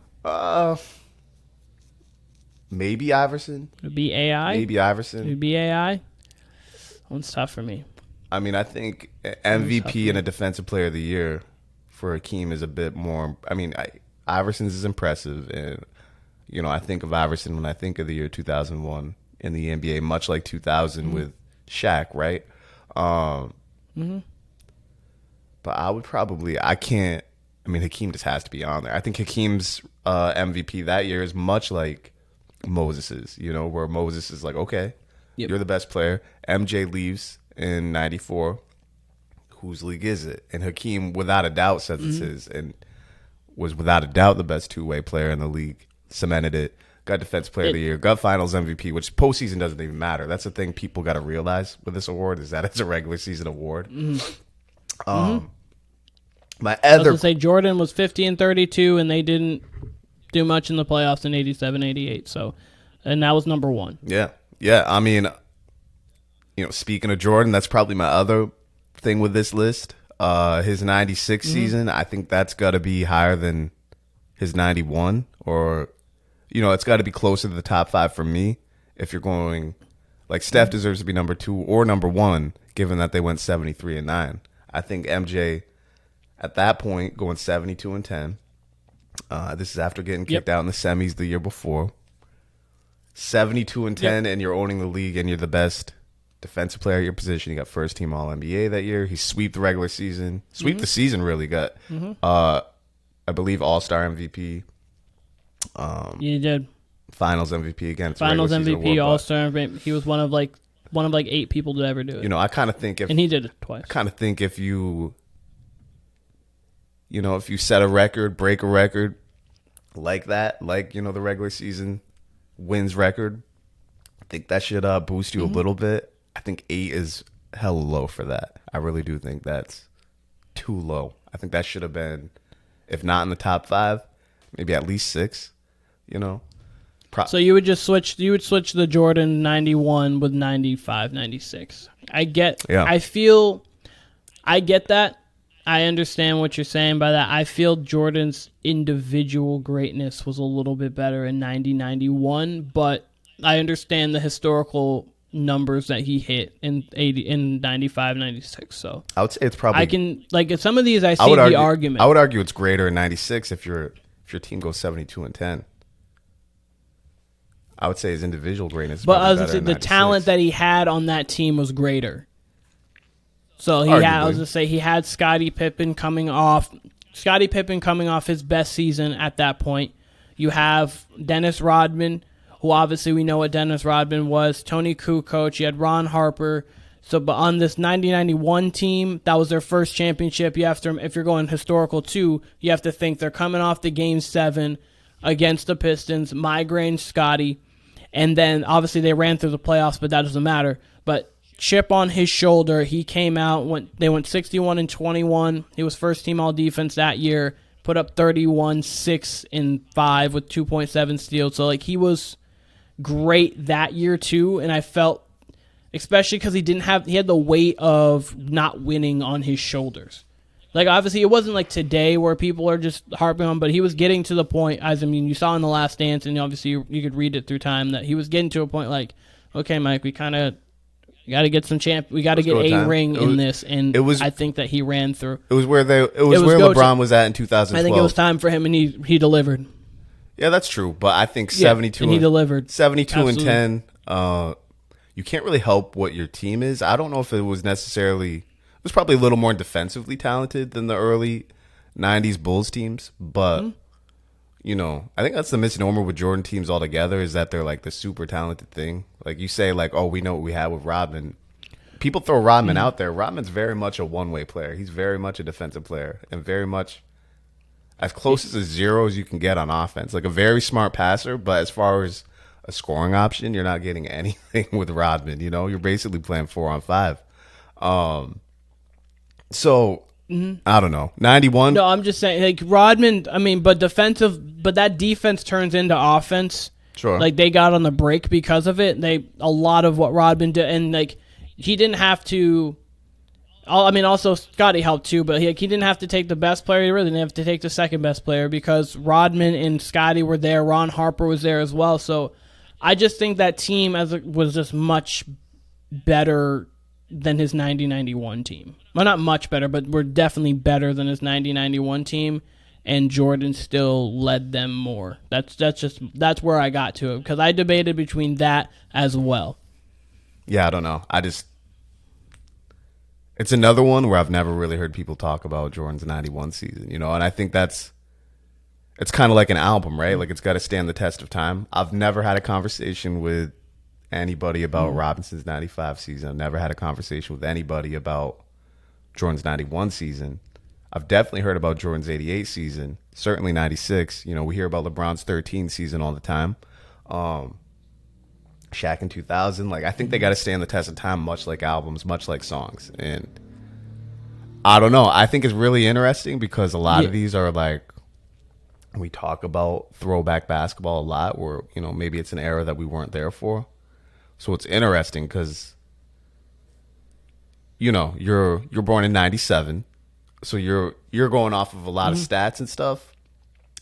Speaker 2: Maybe Iverson.
Speaker 1: It would be AI?
Speaker 2: Maybe Iverson.
Speaker 1: It would be AI? That one's tough for me.
Speaker 2: I mean, I think MVP and a Defensive Player of the Year for Hakeem is a bit more. I mean, Iverson's is impressive, and you know, I think of Iverson when I think of the year 2001 in the NBA, much like 2000 with Shaq, right? But I would probably, Hakeem just has to be on there. I think Hakeem's MVP that year is much like Moses's, you know, where Moses is like, okay, you're the best player. MJ leaves in 94. whose league is it? And Hakeem, without a doubt, says it's his, and was without a doubt the best two-way player in the league. Cemented it. Got Defensive Player of the Year. Got Finals MVP, which postseason doesn't even matter. That's the thing people got to realize with this award is that it's a regular season award. My
Speaker 1: I was
Speaker 2: other
Speaker 1: gonna say Jordan was 50-32, and they didn't do much in the playoffs in 87, 88. So, and that was number one.
Speaker 2: Yeah. I mean, speaking of Jordan, that's probably my other thing with this list. His 96 season, I think that's got to be higher than his 91, or it's got to be closer to the top 5 for me. If you're going, like, Steph deserves to be number 2 or number 1, given that they went 73-9. I think MJ at that point going 72-10. This is after getting kicked out in the semis the year before. 72-10, and you're owning the league, and you're the best defensive player at your position. You got first team All NBA that year. He swept the regular season, the season really. Got I believe All-Star MVP.
Speaker 1: You did
Speaker 2: Finals MVP again.
Speaker 1: Finals MVP, All-Star MVP. He was one of like 8 people to ever do it.
Speaker 2: I kind of think
Speaker 1: and he did it twice.
Speaker 2: I kind of think if you if you set a record, break a record like that, like the regular season wins record, I think that should boost you a little bit. I think 8 is hella low for that. I really do think that's too low. I think that should have been, if not in the top 5, maybe at least 6.
Speaker 1: So you would just switch the Jordan 91 with 95, 96. I get that. I understand what you're saying by that. I feel Jordan's individual greatness was a little bit better in 90, 91, but I understand the historical numbers that he hit in 95, 96. So
Speaker 2: I would say it's probably,
Speaker 1: I can, like, some of these I see the argument.
Speaker 2: I would argue it's greater in 96 if your team goes 72-10. I would say his individual greatness is probably better in 96.
Speaker 1: The talent that he had on that team was greater. So he had Scottie Pippen coming off his best season at that point. You have Dennis Rodman, who obviously we know what Dennis Rodman was. Tony Kukoc. You had Ron Harper. So, but on this 90-91 team, that was their first championship. You have to, if you're going historical too, you have to think they're coming off the Game 7 against the Pistons. Migraine Scottie, and then obviously they ran through the playoffs, but that doesn't matter. But chip on his shoulder. He came out, they went 61-21. He was first team all defense that year, put up 31, 6 and 5 with 2.7 steals. So like he was great that year too, and I felt, especially because he had the weight of not winning on his shoulders. Like obviously it wasn't like today where people are just harping on, but he was getting to the point, you saw in The Last Dance, and obviously you could read it through time, that he was getting to a point like, okay, Mike, we got to get some we got to get a ring in this, and I think that he ran through.
Speaker 2: It was where LeBron was at in 2012.
Speaker 1: I think it was time for him, and he delivered.
Speaker 2: Yeah, that's true, but I think 72
Speaker 1: and he delivered.
Speaker 2: 72-10. You can't really help what your team is. I don't know if it was necessarily. It was probably a little more defensively talented than the early 90s Bulls teams, but I think that's the misnomer with Jordan teams altogether, is that they're like the super talented thing. Like you say, like, oh, we know what we had with Rodman. People throw Rodman out there. Rodman's very much a one-way player. He's very much a defensive player, and very much as close as a zero as you can get on offense. Like a very smart passer, but as far as a scoring option, you're not getting anything with Rodman. You're basically playing 4-on-5. So I don't know. 91.
Speaker 1: No, I'm just saying, like Rodman. But that defense turns into offense.
Speaker 2: Sure.
Speaker 1: Like they got on the break because of it. A lot of what Rodman did, and like he didn't have to. Also Scottie helped too, but he didn't have to take the best player. He really didn't have to take the second best player because Rodman and Scottie were there. Ron Harper was there as well. So I just think that team was just much better than his 90-91 team. Well, not much better, but we're definitely better than his 90-91 team, and Jordan still led them more. That's where I got to it, because I debated between that as well.
Speaker 2: Yeah, I don't know. It's another one where I've never really heard people talk about Jordan's 91 season, and I think it's kind of like an album, right? Like it's got to stand the test of time. I've never had a conversation with anybody about Robinson's 95 season. I've never had a conversation with anybody about Jordan's 91 season. I've definitely heard about Jordan's 88 season, certainly 96. You know, we hear about LeBron's 13 season all the time. Shaq in 2000. Like, I think they got to stand the test of time, much like albums, much like songs. And I don't know. I think it's really interesting because a lot of these are like, we talk about throwback basketball a lot, where, you know, maybe it's an era that we weren't there for. So it's interesting because, you know, you're born in 97. So you're going off of a lot of stats and stuff.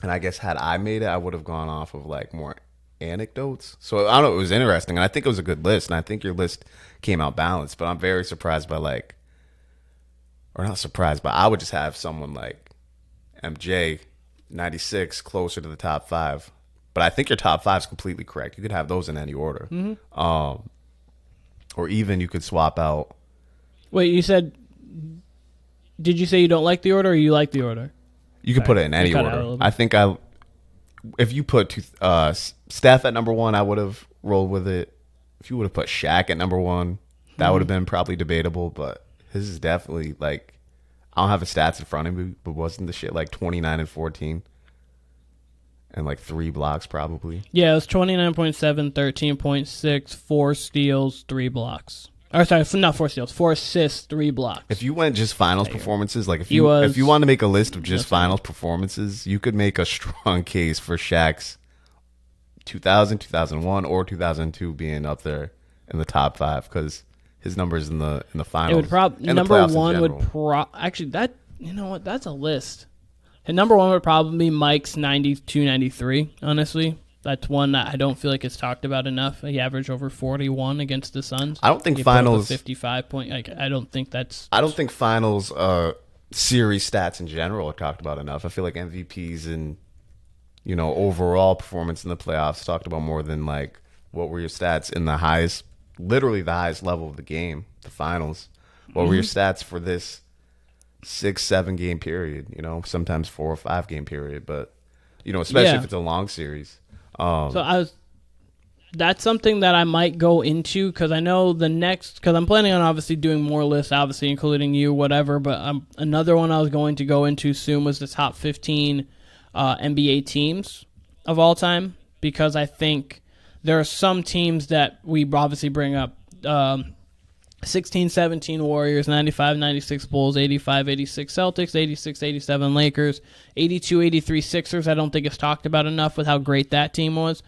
Speaker 2: And I guess had I made it, I would have gone off of like more anecdotes. So I don't know, it was interesting. And I think it was a good list. And I think your list came out balanced. But I'm very surprised by like, or not surprised, but I would just have someone like MJ, 96, closer to the top 5. But I think your top 5 is completely correct. You could have those in any order. Or even you could swap out.
Speaker 1: Wait, you said, did you say you don't like the order or you like the order?
Speaker 2: You could put it in any order. I think if you put Steph at number 1, I would have rolled with it. If you would have put Shaq at number 1, that would have been probably debatable. But his is definitely like, I don't have the stats in front of me, but wasn't the shit like 29 and 14? And like 3 blocks probably.
Speaker 1: Yeah, it was 29.7, 13.6, 4 steals, 3 blocks. Or sorry, not 4 steals, 4 assists, 3 blocks.
Speaker 2: If you went just finals performances, like if you want to make a list of just finals performances, you could make a strong case for Shaq's 2000, 2001, or 2002 being up there in the top 5 because his numbers in the finals. It would probably
Speaker 1: number 1 would actually that, you know what, that's a list. And number 1 would probably be Mike's 92, 93, honestly. That's one that I don't feel like it's talked about enough. He averaged over 41 against the Suns.
Speaker 2: I don't think finals
Speaker 1: 55 point. Like, I don't think
Speaker 2: finals series stats in general are talked about enough. I feel like MVPs and, you know, overall performance in the playoffs talked about more than like what were your stats in the highest, literally the highest level of the game, the finals. What were your stats for this 6-7 game period? You know, sometimes 4 or 5 game period, but you know, especially if it's a long series.
Speaker 1: That's something that I might go into because I know because I'm planning on obviously doing more lists, obviously including you, whatever. But another one I was going to go into soon was the top 15 NBA teams of all time because I think there are some teams that we obviously bring up. 16-17 Warriors, 95-96 Bulls, 85-86 Celtics, 86-87 Lakers, 82-83 Sixers. I don't think it's talked about enough with how great that team was.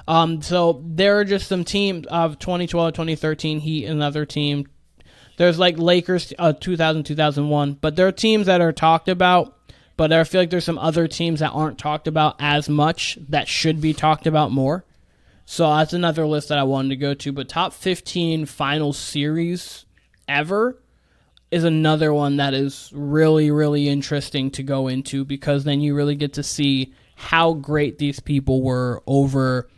Speaker 1: So there are just some teams of 2012-2013 Heat, another team. There's like Lakers 2000-2001, but there are teams that are talked about, but I feel like there's some other teams that aren't talked about as much that should be talked about more. So that's another list that I wanted to go to. But top 15 final series ever is another one that is really, really interesting to go into because then you really get to see how great these people were over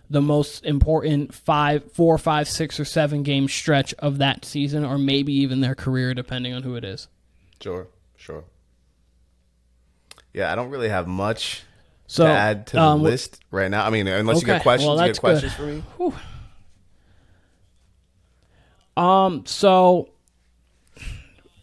Speaker 1: the most important 4, 5, 6, or 7 game stretch of that season or maybe even their career, depending on who it is.
Speaker 2: Sure. Yeah, I don't really have much to add to the list right now. I mean, unless you got questions, you got questions for me?
Speaker 1: Whew.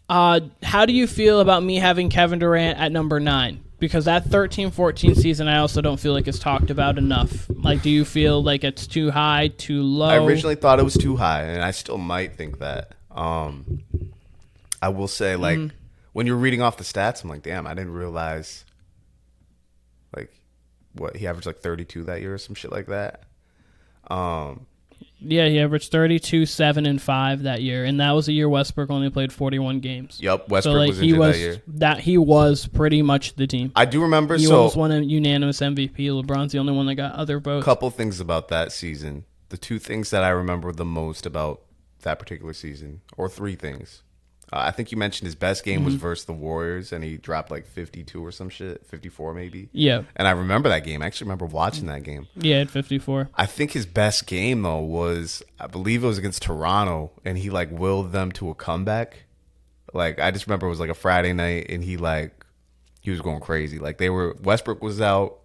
Speaker 1: How do you feel about me having Kevin Durant at number 9? Because that 13-14 season, I also don't feel like it's talked about enough. Like, do you feel like it's too high, too low?
Speaker 2: I originally thought it was too high, and I still might think that. I will say, like, when you're reading off the stats, I'm like, damn, I didn't realize, like, what, he averaged like 32 that year or some shit like that.
Speaker 1: Yeah, he averaged 32, 7, and 5 that year, and that was the year Westbrook only played 41 games.
Speaker 2: Yep, Westbrook was injured that year.
Speaker 1: He was pretty much the team.
Speaker 2: I do remember.
Speaker 1: He almost won a unanimous MVP. LeBron's the only one that got other votes.
Speaker 2: Couple things about that season. The 2 things that I remember the most about that particular season, or 3 things. I think you mentioned his best game was versus the Warriors, and he dropped like 52 or some shit, 54 maybe.
Speaker 1: Yeah.
Speaker 2: And I remember that game. I actually remember watching that game.
Speaker 1: Yeah, at 54.
Speaker 2: I think his best game, though, was, I believe it was against Toronto, and he, like, willed them to a comeback. Like, I just remember it was, like, a Friday night, and he was going crazy. Like, Westbrook was out.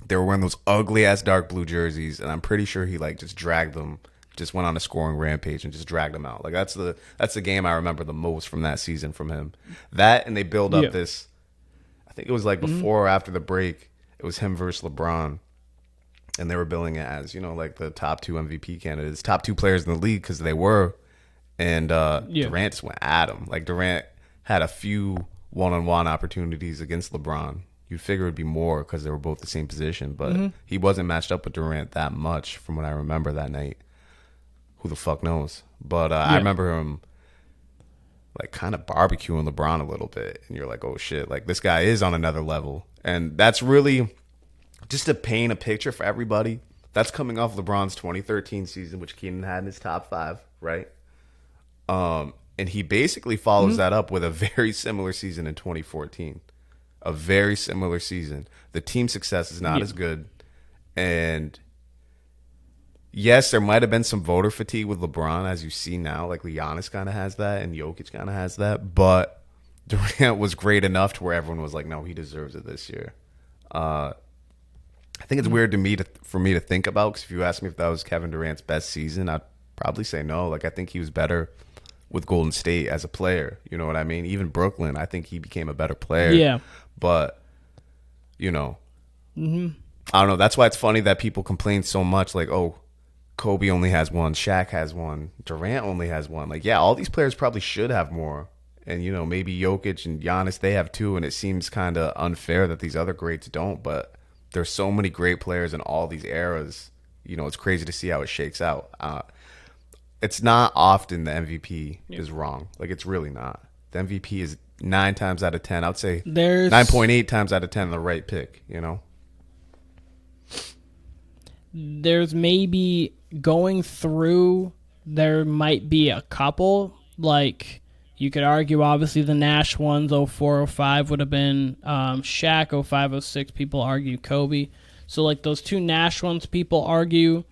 Speaker 2: They were wearing those ugly-ass dark blue jerseys, and I'm pretty sure he, like, just dragged them just went on a scoring rampage and just dragged them out. Like that's the game I remember the most from that season from him. That, and they build up this. I think it was like before or after the break. It was him versus LeBron, and they were billing it as, you know, like the top 2 MVP candidates, top 2 players in the league, because they were. And Durant just went at him. Like Durant had a few one-on-one opportunities against LeBron. You'd figure it'd be more because they were both the same position, but he wasn't matched up with Durant that much from what I remember that night. Who the fuck knows? But I remember him like kind of barbecuing LeBron a little bit, and you're like, oh shit, like this guy is on another level. And that's really just to paint a picture for everybody. That's coming off LeBron's 2013 season, which Keenan had in his top 5, right? And he basically follows that up with a very similar season in 2014. A very similar season. The team success is not as good, and yes, there might have been some voter fatigue with LeBron, as you see now. Like Giannis kind of has that, and Jokic kind of has that. But Durant was great enough to where everyone was like, "No, he deserves it this year." I think it's weird for me to think about, because if you ask me if that was Kevin Durant's best season, I'd probably say no. Like I think he was better with Golden State as a player. You know what I mean? Even Brooklyn, I think he became a better player.
Speaker 1: Yeah.
Speaker 2: But you know, I don't know. That's why it's funny that people complain so much. Like, oh, Kobe only has one, Shaq has one, Durant only has one. Like, yeah, all these players probably should have more. And, you know, maybe Jokic and Giannis, they have 2, and it seems kind of unfair that these other greats don't. But there's so many great players in all these eras. You know, it's crazy to see how it shakes out. It's not often the MVP is wrong. Like, it's really not. The MVP is 9 times out of 10. I would say 9.8 times out of 10 the right pick, you know?
Speaker 1: There's maybe going through, there might be a couple. Like, you could argue, obviously, the Nash ones, 04, 05 would have been Shaq, 05, 06, people argue Kobe. So, like, those 2 Nash ones, people argue.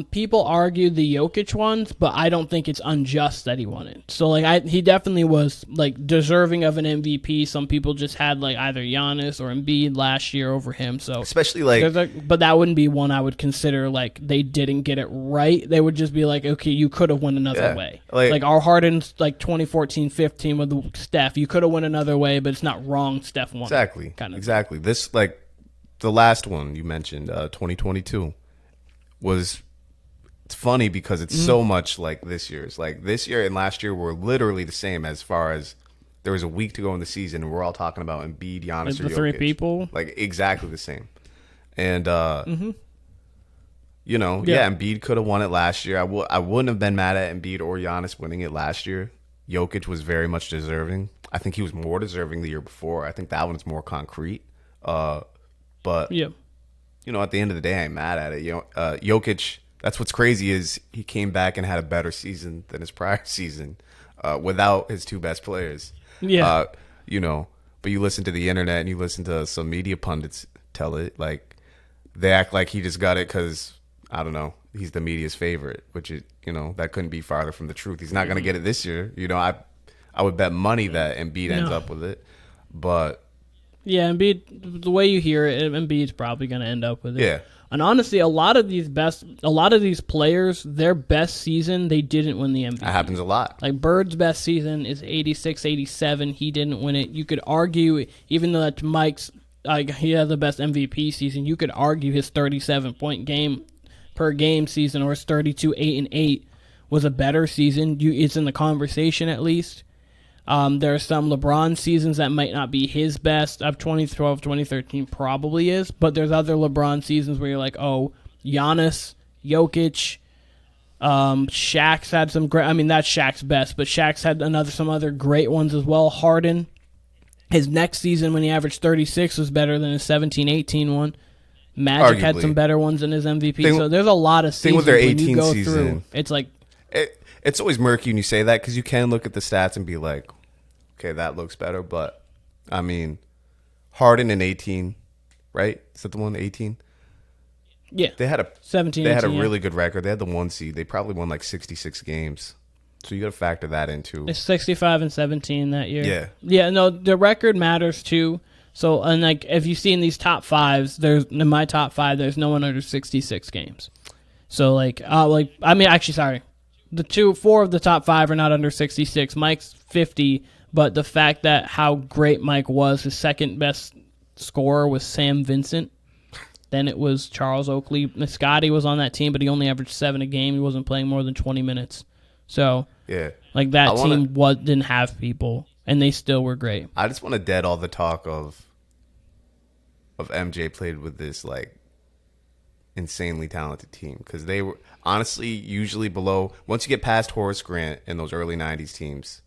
Speaker 1: People argue the Jokic ones, but I don't think it's unjust that he won it. So, like, he definitely was, like, deserving of an MVP. Some people just had, like, either Giannis or Embiid last year over him. So,
Speaker 2: especially, like,
Speaker 1: but that wouldn't be one I would consider, like, they didn't get it right. They would just be like, okay, you could have won another way. Like our Harden's, like, 2014-15 with Steph. You could have won another way, but it's not wrong Steph won.
Speaker 2: Exactly.
Speaker 1: Kind of
Speaker 2: exactly. This, like, the last one you mentioned, 2022. It's funny because it's so much like this year's. Like this year and last year were literally the same as far as there was a week to go in the season, and we're all talking about Embiid, Giannis, or Jokic.
Speaker 1: The 3 people,
Speaker 2: like exactly the same. And you know, Embiid could have won it last year. I wouldn't have been mad at Embiid or Giannis winning it last year. Jokic was very much deserving. I think he was more deserving the year before. I think that one's more concrete. But you know, at the end of the day, I ain't mad at it. You know, Jokic, that's what's crazy is he came back and had a better season than his prior season without his 2 best players. Yeah. You know, but you listen to the internet and you listen to some media pundits tell it, like, they act like he just got it because, I don't know, he's the media's favorite, which, is, you know, that couldn't be farther from the truth. He's not going to get it this year. You know, I would bet money that Embiid ends up with it. But
Speaker 1: yeah, Embiid, the way you hear it, Embiid's probably going to end up with it.
Speaker 2: Yeah.
Speaker 1: And honestly, a lot of these players, their best season, they didn't win the MVP.
Speaker 2: That happens a lot.
Speaker 1: Like Bird's best season is 86, 87. He didn't win it. You could argue, even though that's Mike's, he had the best MVP season, you could argue his 37-point game per game season or his 32, 8 and 8 was a better season. It's in the conversation at least. There are some LeBron seasons that might not be his best. Of 2012, 2013 probably is, but there's other LeBron seasons where you're like, oh, Giannis, Jokic, Shaq's had some great. I mean, that's Shaq's best, but Shaq's had some other great ones as well. Harden, his next season when he averaged 36 was better than his 17-18 one. Magic
Speaker 2: Arguably.
Speaker 1: had some better ones than his MVP. So there's a lot of seasons
Speaker 2: with their
Speaker 1: when you
Speaker 2: 18
Speaker 1: go
Speaker 2: season,
Speaker 1: through. It's like
Speaker 2: it's always murky when you say that because you can look at the stats and be like, okay, that looks better. But, I mean, Harden in 18, right? Is that the one, 18?
Speaker 1: Yeah.
Speaker 2: They had
Speaker 1: 17,
Speaker 2: They had
Speaker 1: 18,
Speaker 2: a really good record. They had the 1 seed. They probably won like 66 games. So you got to factor that into.
Speaker 1: It's 65 and 17 that year.
Speaker 2: Yeah.
Speaker 1: Yeah, no, the record matters too. So, and like, if you see in these top 5s, in my top 5, there's no one under 66 games. So actually, sorry, four of the top five are not under 66. Mike's 50, but the fact that how great Mike was, his second best scorer was Sam Vincent. Then it was Charles Oakley. Scotty was on that team, but he only averaged 7 a game. He wasn't playing more than 20 minutes. So,
Speaker 2: yeah,
Speaker 1: that team didn't have people, and they still were great.
Speaker 2: I just want to dead all the talk of MJ played with this insanely talented team, because they were honestly usually below. Once you get past Horace Grant in those early 90s teams,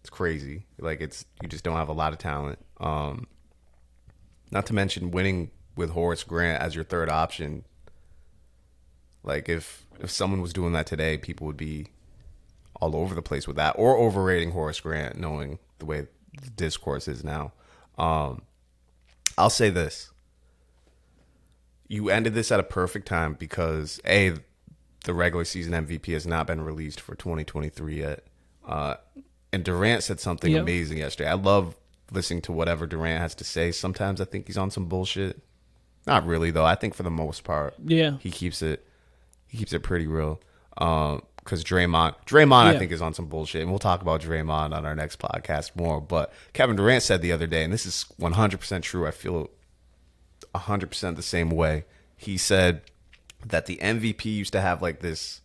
Speaker 2: it's crazy. You just don't have a lot of talent. Not to mention winning with Horace Grant as your third option. If someone was doing that today, people would be all over the place with that, or overrating Horace Grant, knowing the way the discourse is now. I'll say this. You ended this at a perfect time because, A, the regular season MVP has not been released for 2023 yet. And Durant said something amazing yesterday. I love listening to whatever Durant has to say. Sometimes I think he's on some bullshit. Not really, though. I think for the most part, he keeps it pretty real. Because Draymond, I think, is on some bullshit. And we'll talk about Draymond on our next podcast more. But Kevin Durant said the other day, and this is 100% true, I feel 100% the same way. He said that the MVP used to have this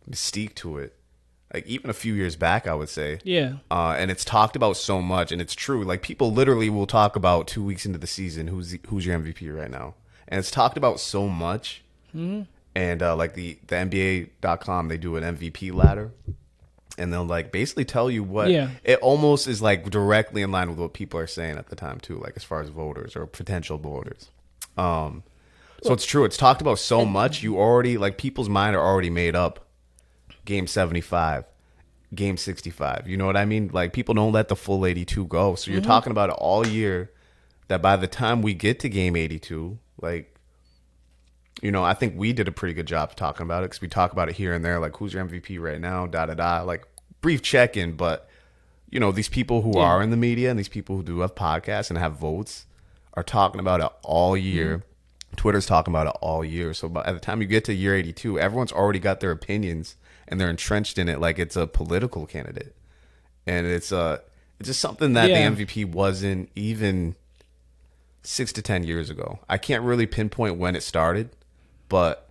Speaker 2: mystique to it. Even a few years back, I would say.
Speaker 1: Yeah.
Speaker 2: And it's talked about so much, and it's true. People literally will talk about 2 weeks into the season, who's your MVP right now. And it's talked about so much. Mm-hmm. And the NBA.com, they do an MVP ladder. And they'll basically tell you what it almost is directly in line with what people are saying at the time too, as far as voters or potential voters. So it's true. It's talked about so much. You already people's mind are already made up. Game 75, game 65. You know what I mean? People don't let the full 82 go. So you're talking about it all year, that by the time we get to game 82, I think we did a pretty good job talking about it, because we talk about it here and there, who's your MVP right now, da-da-da, brief check-in. But, these people who are in the media and these people who do have podcasts and have votes are talking about it all year. Mm-hmm. Twitter's talking about it all year. So by the time you get to year 82, everyone's already got their opinions, and they're entrenched in it like it's a political candidate. And it's just something that the MVP wasn't even 6 to 10 years ago. I can't really pinpoint when it started, but,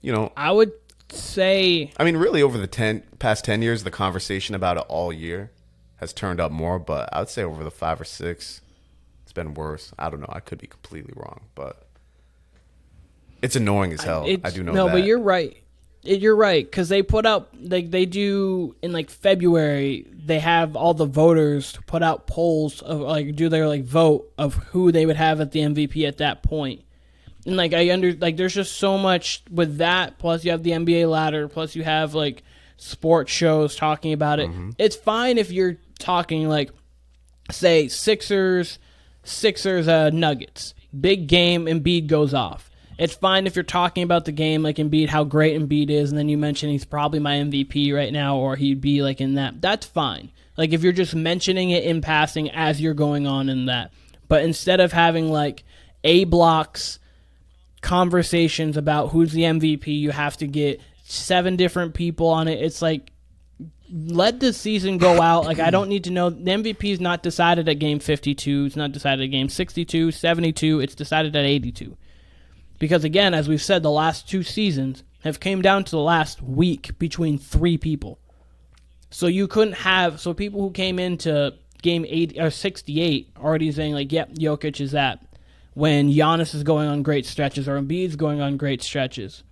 Speaker 1: I would say...
Speaker 2: really over the past 10 years, the conversation about it all year has turned up more, but I would say over the 5 or 6, it's been worse. I don't know. I could be completely wrong, but it's annoying as hell. I do know that.
Speaker 1: No, but you're right. You're right, because they put out, they do in February, they have all the voters to put out polls of do their vote of who they would have at the MVP at that point. And there's just so much with that. Plus you have the NBA ladder. Plus you have sports shows talking about it. Mm-hmm. It's fine if you're talking say Sixers, Nuggets, big game, Embiid goes off. It's fine if you're talking about the game Embiid, how great Embiid is, and then you mention he's probably my MVP right now, or he'd be in that. That's fine. If you're just mentioning it in passing as you're going on in that. But instead of having A blocks conversations about who's the MVP, you have to get 7 different people on it. It's let the season go out. I don't need to know. The MVP is not decided at game 52. It's not decided at game 62, 72. It's decided at 82. Because, again, as we've said, the last 2 seasons have came down to the last week between 3 people. So you couldn't have... So people who came into game 80 or 68 already saying, yep, Jokic is that, when Giannis is going on great stretches or Embiid's going on great stretches.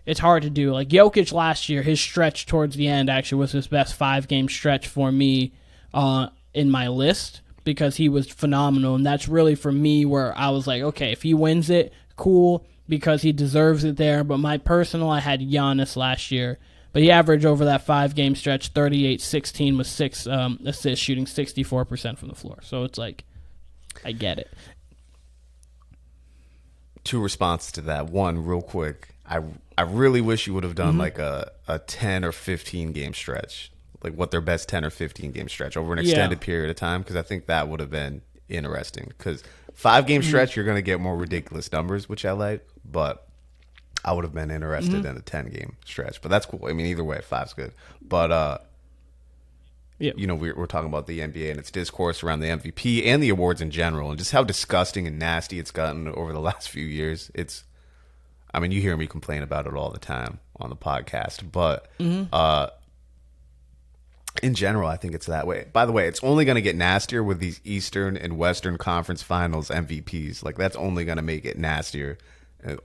Speaker 1: It's hard to do. Jokic last year, his stretch towards the end actually was his best 5-game stretch for me in my list, because he was phenomenal. And that's really, for me, where I was okay, if he wins it, cool, because he deserves it there. But my personal, I had Giannis last year. But he averaged over that 5-game stretch 38-16 with 6 assists, shooting 64% from the floor. So it's I get it.
Speaker 2: 2 responses to that. One, real quick, I really wish you would have done a 10 or 15 game stretch, what their best 10 or 15 game stretch over an extended period of time, because I think that would have been interesting. Because 5-game stretch, you're going to get more ridiculous numbers, which I like. But I would have been interested in a 10-game stretch. But that's cool. I mean, either way, 5's good. But,
Speaker 1: Yeah.
Speaker 2: you know, we're talking about the NBA and its discourse around the MVP and the awards in general and just how disgusting and nasty it's gotten over the last few years. I mean, you hear me complain about it all the time on the podcast. But in general, I think it's that way. By the way, it's only going to get nastier with these Eastern and Western Conference Finals MVPs. Like, that's only going to make it nastier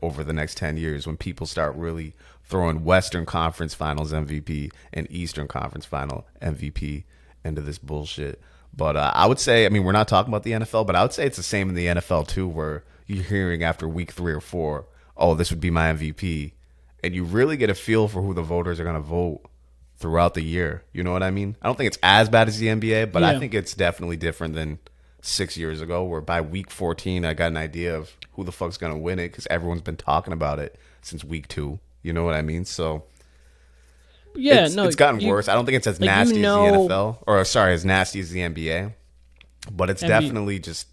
Speaker 2: over the next 10 years when people start really throwing Western Conference Finals MVP and Eastern Conference Final MVP into this bullshit. But I would say, I mean, we're not talking about the NFL, but I would say it's the same in the NFL too, where you're hearing after week 3 or 4, oh, this would be my MVP. And you really get a feel for who the voters are going to vote throughout the year. You know what I mean? I don't think it's as bad as the NBA, but I think it's definitely different than 6 years ago, where by week 14, I got an idea of who the fuck's going to win it because everyone's been talking about it since week 2. You know what I mean? So
Speaker 1: yeah,
Speaker 2: it's gotten worse. I don't think it's as nasty as the NFL, or sorry, as nasty as the NBA, but it's definitely just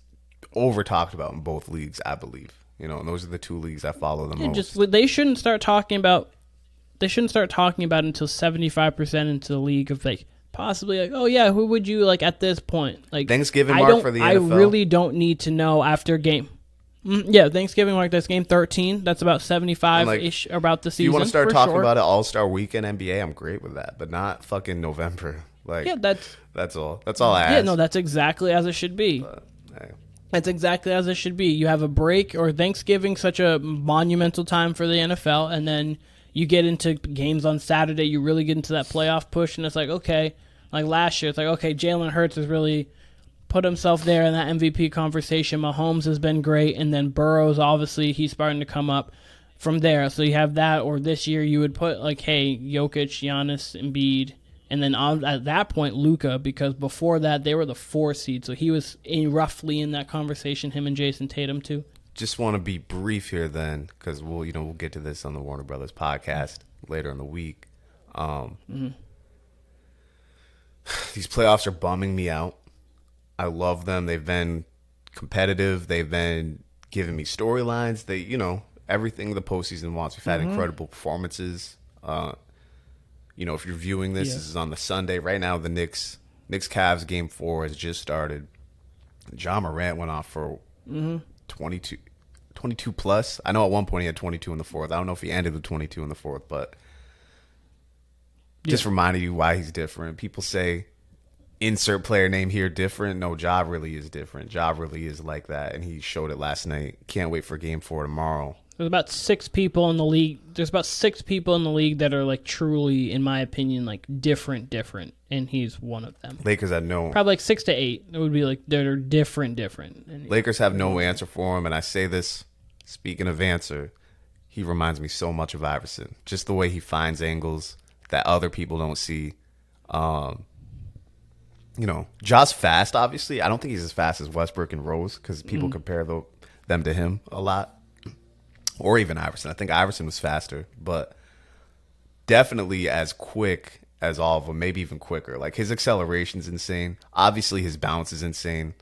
Speaker 2: over talked about in both leagues, I believe. You know, and those are the 2 leagues I follow the most.
Speaker 1: They shouldn't start talking about. They shouldn't start talking about it until 75% into the league of like possibly like, oh yeah, who would you like at this point? Like
Speaker 2: Thanksgiving mark for the NFL.
Speaker 1: I really don't need to know after game. Yeah, Thanksgiving mark. That's game 13. That's about 75-ish about the season.
Speaker 2: If you want to start talking about it All-Star Weekend NBA, I'm great with that, but not fucking November. Like,
Speaker 1: yeah,
Speaker 2: that's all. That's all I ask.
Speaker 1: Yeah, no, that's exactly as it should be.
Speaker 2: But, hey.
Speaker 1: That's exactly as it should be. You have a break, or Thanksgiving, such a monumental time for the NFL, and then you get into games on Saturday. You really get into that playoff push, and it's like, okay, like last year, it's like, okay, Jalen Hurts has really put himself there in that MVP conversation. Mahomes has been great, and then Burrow's, obviously, he's starting to come up from there. So you have that, or this year you would put, like, hey, Jokic, Giannis, Embiid, and then at that point, Luka, because before that, they were the 4 seed, so he was roughly in that conversation, him and Jason Tatum, too.
Speaker 2: Just want to be brief here then, because we'll get to this on the Warner Brothers podcast later in the week. These playoffs are bumming me out. I love them. They've been competitive. They've been giving me storylines. They, everything the postseason wants. We've had incredible performances. If you're viewing this, this is on the Sunday. Right now, the Knicks Cavs game 4 has just started. Ja Morant went off for 22 plus. I know at one point he had 22 in the fourth. I don't know if he ended with 22 in the fourth, but just reminding you why he's different. People say insert player name here different. No, Ja really is different. Ja really is like that, and he showed it last night. Can't wait for game 4 tomorrow.
Speaker 1: There's about 6 people in the league. There's about 6 people in the league that are like truly, in my opinion, like different, and he's one of them.
Speaker 2: Lakers had no.
Speaker 1: Probably like 6 to 8. It would be like they're different. And
Speaker 2: Lakers have no answer for him, and I say this. Speaking of answer, he reminds me so much of Iverson. Just the way he finds angles that other people don't see. Ja's fast, obviously. I don't think he's as fast as Westbrook and Rose because people compare them to him a lot. Or even Iverson. I think Iverson was faster, but definitely as quick as all of them, maybe even quicker. Like, his acceleration's insane. Obviously, his bounce is insane.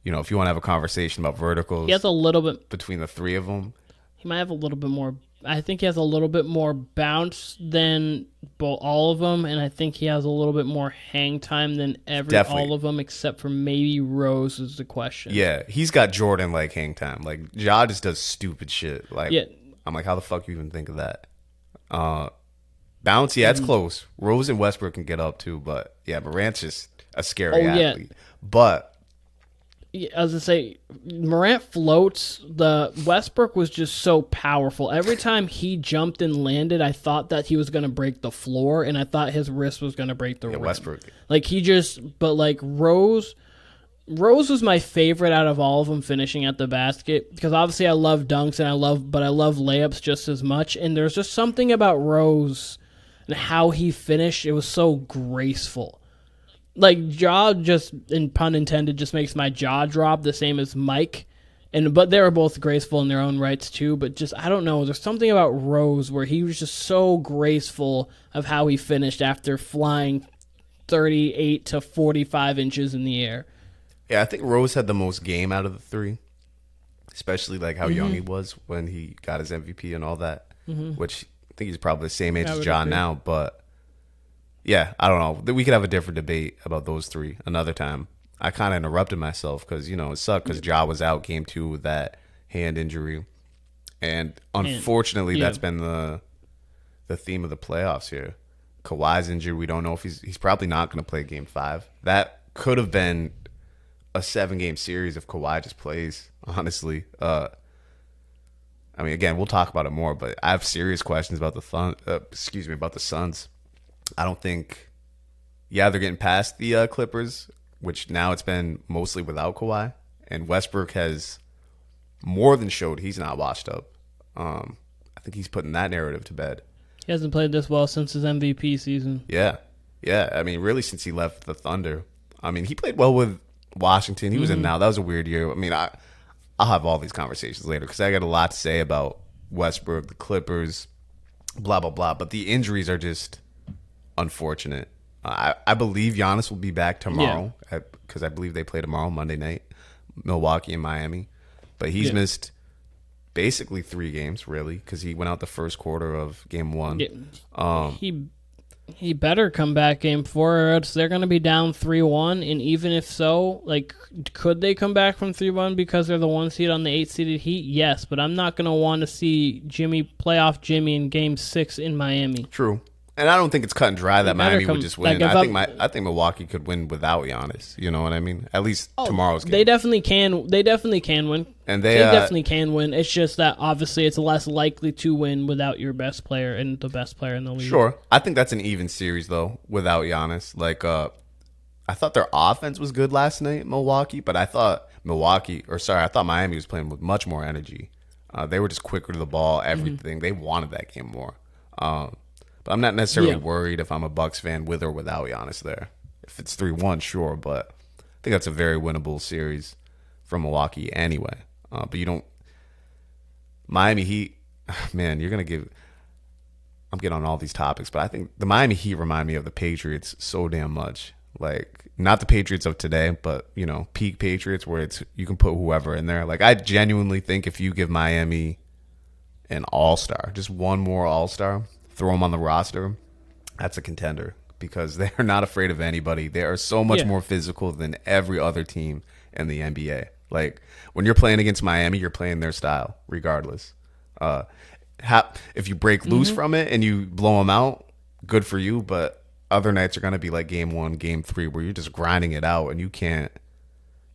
Speaker 2: If you want to have a conversation about verticals,
Speaker 1: he has a little bit
Speaker 2: between the 3 of them.
Speaker 1: He might have a little bit more. I think he has a little bit more bounce than all of them, and I think he has a little bit more hang time than all of them, except for maybe Rose is the question.
Speaker 2: Yeah, he's got Jordan-like hang time. Like, Ja just does stupid shit. Like, I'm like, how the fuck you even think of that? Bounce, it's close. Rose and Westbrook can get up too, but yeah, Morant's just a scary athlete. But
Speaker 1: as I say, Morant floats. The Westbrook was just so powerful. Every time he jumped and landed, I thought that he was going to break the floor, and I thought his wrist was going to break the rim.
Speaker 2: Westbrook.
Speaker 1: Rose was my favorite out of all of them finishing at the basket, because obviously I love dunks and I love layups just as much. And there's just something about Rose and how he finished. It was so graceful. Like, jaw, just, in pun intended, just makes my jaw drop, the same as Mike. But they were both graceful in their own rights too. But just, I don't know, there's something about Rose where he was just so graceful of how he finished after flying 38 to 45 inches in the air.
Speaker 2: Yeah, I think Rose had the most game out of the 3. especially like how young he was when he got his MVP and all that, which I think he's probably the same age as John now. But yeah, I don't know. We could have a different debate about those three another time. I kind of interrupted myself because, you know, it sucked because Ja was out game 2 with that hand injury. And unfortunately, that's been the theme of the playoffs here. Kawhi's injured. We don't know if he's probably not going to play game 5. That could have been a 7-game series if Kawhi just plays, honestly. I mean, again, we'll talk about it more, but I have serious questions about about the Suns. I don't think, they're getting past the Clippers, which now it's been mostly without Kawhi, and Westbrook has more than showed he's not washed up. I think he's putting that narrative to bed.
Speaker 1: He hasn't played this well since his MVP season.
Speaker 2: Yeah. I mean, really since he left the Thunder. I mean, he played well with Washington. He was in now. That was a weird year. I mean, I'll have all these conversations later because I got a lot to say about Westbrook, the Clippers, blah, blah, blah. But the injuries are just unfortunate. I believe Giannis will be back tomorrow because I believe they play tomorrow, Monday night, Milwaukee and Miami. But he's missed basically 3 games, really, because he went out the first quarter of game 1.
Speaker 1: He better come back game 4, or else they're going to be down 3-1. And even if so, like, could they come back from 3-1 because they're the 1 seed on the 8-seeded Heat? Yes, but I'm not going to want to see playoff Jimmy in game 6 in Miami.
Speaker 2: True. And I don't think it's cut and dry that Miami would just win. Like I think Milwaukee could win without Giannis. You know what I mean? At least tomorrow's game.
Speaker 1: They definitely can. They definitely can win.
Speaker 2: And
Speaker 1: they definitely can win. It's just that obviously it's less likely to win without your best player and the best player in the league.
Speaker 2: Sure. I think that's an even series though without Giannis. Like I thought their offense was good last night, Milwaukee, but I thought Miami was playing with much more energy. They were just quicker to the ball, everything. They wanted that game more. But I'm not necessarily worried if I'm a Bucks fan with or without Giannis there. If it's 3-1, sure, but I think that's a very winnable series from Milwaukee anyway. But you don't – Miami Heat, man, you're going to give – I'm getting on all these topics, but I think the Miami Heat remind me of the Patriots so damn much. Like, not the Patriots of today, but, you know, peak Patriots where it's you can put whoever in there. Like, I genuinely think if you give Miami an all-star, just one more all-star – throw them on the roster, that's a contender because they're not afraid of anybody. They are so much more physical than every other team in the NBA. Like, when you're playing against Miami, you're playing their style regardless. If you break loose from it and you blow them out, good for you, but other nights are going to be like game 1, game 3, where you're just grinding it out and you can't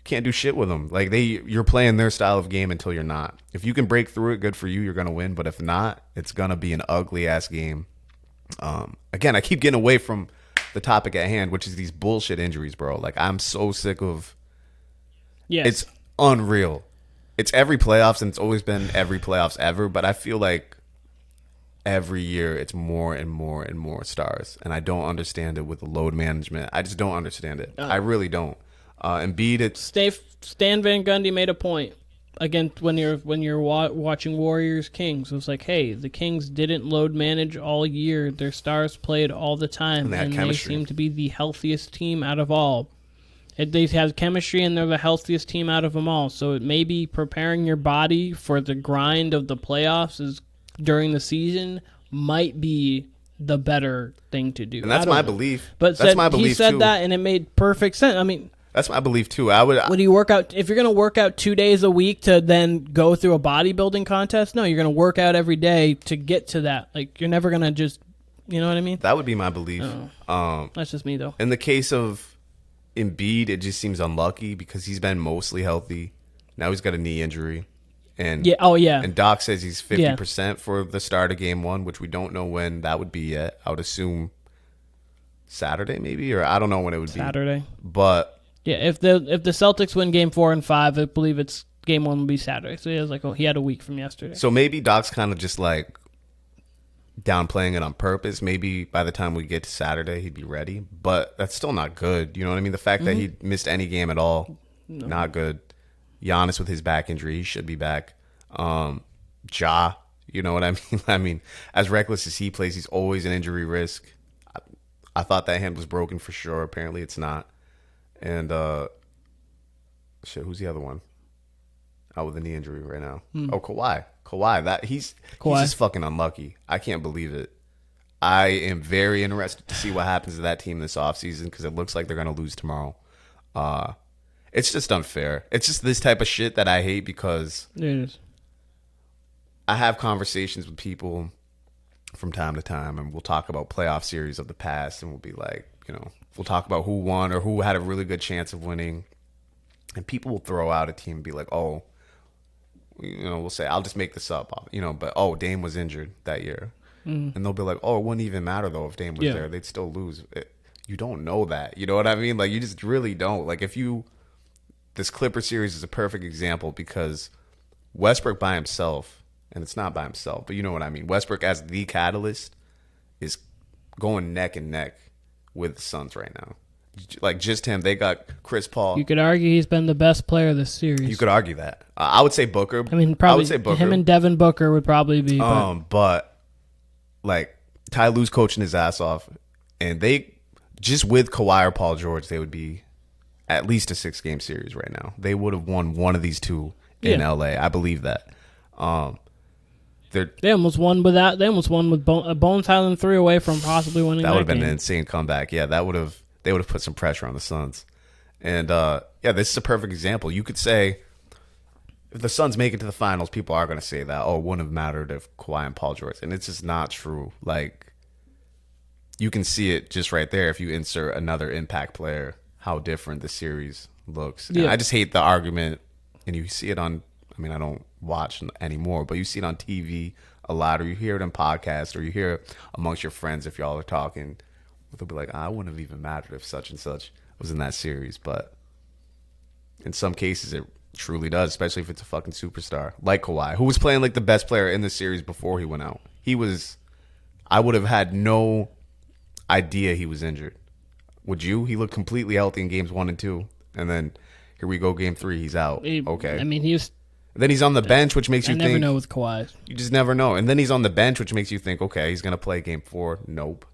Speaker 2: do shit with them. Like, you're playing their style of game until you're not. If you can break through it, good for you. You're going to win. But if not, it's going to be an ugly-ass game. Again, I keep getting away from the topic at hand, which is these bullshit injuries, bro. Like, I'm so sick of... Yes. It's unreal. It's every playoffs, and it's always been every playoffs ever. But I feel like every year it's more and more and more stars. And I don't understand it with the load management. I just don't understand it. I really don't. Embiid,
Speaker 1: Stan Van Gundy made a point again when you're watching Warriors Kings. It was like, hey, the Kings didn't load manage all year. Their stars played all the time, and they seem to be the healthiest team out of all. They have chemistry, and they're the healthiest team out of them all. So it may be preparing your body for the grind of the playoffs during the season might be the better thing to do.
Speaker 2: And that's my belief.
Speaker 1: But he said that, and it made perfect sense. I mean.
Speaker 2: That's my belief too.
Speaker 1: Would you work out if you're going to work out 2 days a week to then go through a bodybuilding contest? No, you're going to work out every day to get to that. Like, you're never going to just, you know what I mean?
Speaker 2: That would be my belief.
Speaker 1: That's just me though.
Speaker 2: In the case of Embiid, it just seems unlucky because he's been mostly healthy. Now he's got a knee injury, and and Doc says he's 50% for the start of game 1, which we don't know when that would be yet. I would assume Saturday maybe, or I don't know when it would be.
Speaker 1: Saturday,
Speaker 2: but.
Speaker 1: Yeah, if the Celtics win game 4 and 5, I believe it's game 1 will be Saturday. So he had a week from yesterday.
Speaker 2: So maybe Doc's kind of just like downplaying it on purpose. Maybe by the time we get to Saturday, he'd be ready. But that's still not good. You know what I mean? The fact that he missed any game at all, not good. Giannis with his back injury, he should be back. Ja, you know what I mean? I mean, as reckless as he plays, he's always an injury risk. I thought that hand was broken for sure. Apparently it's not. And, who's the other one? out with a knee injury right now. Oh, Kawhi. He's just fucking unlucky. I can't believe it. I am very interested to see what happens to that team this offseason because it looks like they're going to lose tomorrow. It's just unfair. It's just this type of shit that I hate because
Speaker 1: it is.
Speaker 2: I have conversations with people from time to time, and we'll talk about playoff series of the past, and we'll be like, we'll talk about who won or who had a really good chance of winning. And people will throw out a team and be like, oh, we'll say, I'll just make this up, but, oh, Dame was injured that year. And they'll be like, oh, it wouldn't even matter, though, if Dame was there. They'd still lose. You don't know that. You know what I mean? Like, you just really don't. Like, this Clipper series is a perfect example because Westbrook by himself, and it's not by himself, but you know what I mean. Westbrook as the catalyst is going neck and neck with the Suns right now. Like, just him. They got Chris Paul.
Speaker 1: You could argue he's been the best player this series.
Speaker 2: You could argue that. I would say Booker.
Speaker 1: Probably
Speaker 2: I would say Booker.
Speaker 1: Him and Devin Booker would probably be.
Speaker 2: But like, Ty Lue's coaching his ass off, and they just with Kawhi or Paul George, they would be at least a 6-game series right now. They would have won one of these two in LA. I believe that. They
Speaker 1: almost won with that. They almost won with Bones Highland 3 away from possibly winning.
Speaker 2: That would have been
Speaker 1: game.
Speaker 2: an insane comeback. Yeah, they would have put some pressure on the Suns. And this is a perfect example. You could say if the Suns make it to the finals, people are going to say that, oh, it wouldn't have mattered if Kawhi and Paul George. And it's just not true. Like, you can see it just right there if you insert another impact player, how different the series looks. And I just hate the argument, and you see it on, I don't watch anymore, but you see it on TV a lot, or you hear it in podcasts, or you hear it amongst your friends if y'all are talking. They'll be like, I wouldn't have even mattered if such and such was in that series. But in some cases, it truly does, especially if it's a fucking superstar like Kawhi, who was playing like the best player in the series before he went out. I would have had no idea he was injured. Would you? He looked completely healthy in games 1 and 2. And then here we go, game 3, he's out. Okay. Then he's on the bench, which makes you think.
Speaker 1: I never know with Kawhi.
Speaker 2: You just never know. And then he's on the bench, which makes you think, okay, he's going to play game 4. Nope.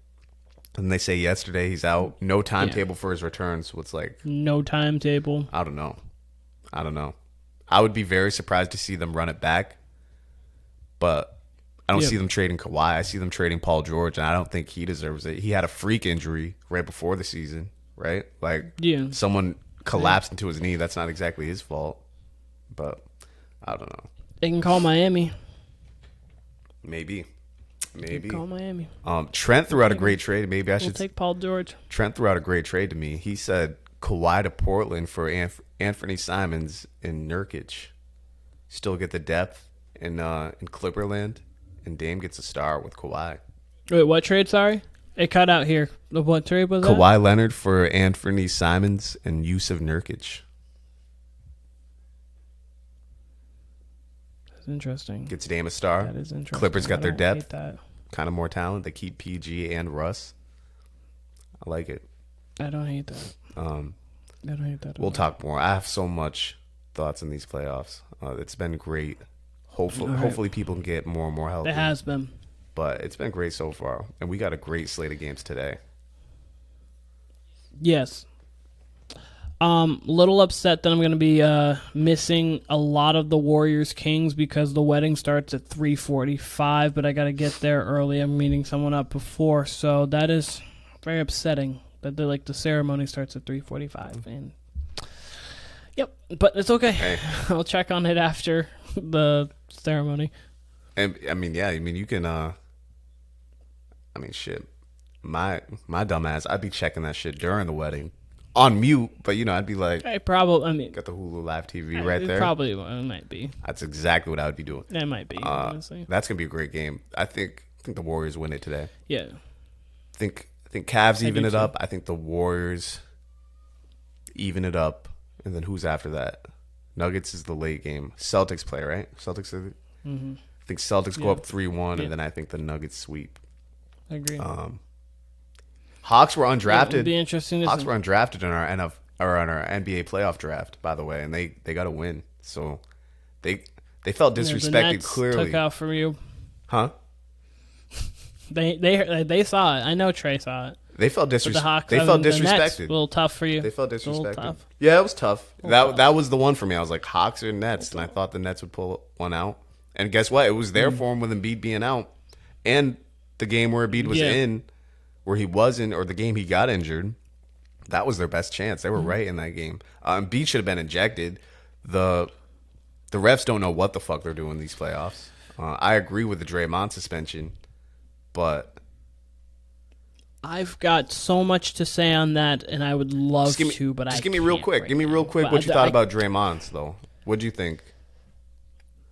Speaker 2: And they say yesterday he's out. No timetable for his return. So it's like.
Speaker 1: No timetable.
Speaker 2: I don't know. I would be very surprised to see them run it back. But I don't see them trading Kawhi. I see them trading Paul George. And I don't think he deserves it. He had a freak injury right before the season, right? Like, someone collapsed into his knee. That's not exactly his fault. But I don't know.
Speaker 1: They can call Miami.
Speaker 2: Maybe.
Speaker 1: Call Miami.
Speaker 2: Trent threw out a great trade. Maybe I should
Speaker 1: take Paul George.
Speaker 2: Trent threw out a great trade to me. He said Kawhi to Portland for Anthony Simons in Nurkic. Still get the depth in Clipperland, and Dame gets a star with Kawhi.
Speaker 1: Wait, what trade? Sorry, it cut out here. What trade was that?
Speaker 2: Kawhi Leonard for Anthony Simons and Yusuf Nurkic.
Speaker 1: That's interesting.
Speaker 2: Gets Dame a star.
Speaker 1: That is interesting.
Speaker 2: Clippers got their depth.
Speaker 1: Hate that.
Speaker 2: Kind of more talent. They keep PG and Russ. I like it.
Speaker 1: I don't hate that. I don't hate that.
Speaker 2: We'll talk more. I have so much thoughts in these playoffs. It's been great. Hopefully people can get more and more healthy.
Speaker 1: It has been.
Speaker 2: But it's been great so far. And we got a great slate of games today.
Speaker 1: Yes. Little upset that I'm going to be missing a lot of the Warriors Kings because the wedding starts at 3:45, but I got to get there early. I'm meeting someone up before, so that is very upsetting that the ceremony starts at 3:45. And yep, but it's okay. Hey. I'll check on it after the ceremony.
Speaker 2: And you can. Shit. My dumb ass, I'd be checking that shit during the wedding. On mute, but I'd be like, got the Hulu Live TV right there.
Speaker 1: Probably it might be.
Speaker 2: That's exactly what I would be doing.
Speaker 1: It might be. Honestly,
Speaker 2: that's gonna be a great game. I think the Warriors win it today.
Speaker 1: Yeah.
Speaker 2: I think Cavs even it up. I think the Warriors even it up, and then who's after that? Nuggets is the late game. Celtics play, right? Celtics.
Speaker 1: Mm-hmm.
Speaker 2: I think Celtics go up 3-1, and then I think the Nuggets sweep.
Speaker 1: I agree.
Speaker 2: Hawks were undrafted.
Speaker 1: It'd be interesting.
Speaker 2: Hawks were undrafted in our NBA playoff draft, by the way, and they got a win. So they felt disrespected.
Speaker 1: The Nets
Speaker 2: clearly
Speaker 1: took out from you,
Speaker 2: huh?
Speaker 1: They saw it. I know Trey saw it.
Speaker 2: They felt
Speaker 1: With the Hawks,
Speaker 2: They felt
Speaker 1: the Nets,
Speaker 2: disrespected.
Speaker 1: a little tough for you.
Speaker 2: They felt
Speaker 1: A little
Speaker 2: disrespected.
Speaker 1: tough.
Speaker 2: Yeah, it was tough. That was the one for me. I was like, Hawks or Nets, and I thought the Nets would pull one out. And guess what? It was there for him with Embiid being out, and the game where Embiid was in, where he wasn't, or the game he got injured. That was their best chance. They were right in that game. Embiid should have been ejected. The refs don't know what the fuck they're doing in these playoffs. I agree with the Draymond suspension, but
Speaker 1: I've got so much to say on that, and I would love to, but
Speaker 2: give me real quick.
Speaker 1: Right
Speaker 2: Give me real quick what you thought about Draymond's, though. What'd you think?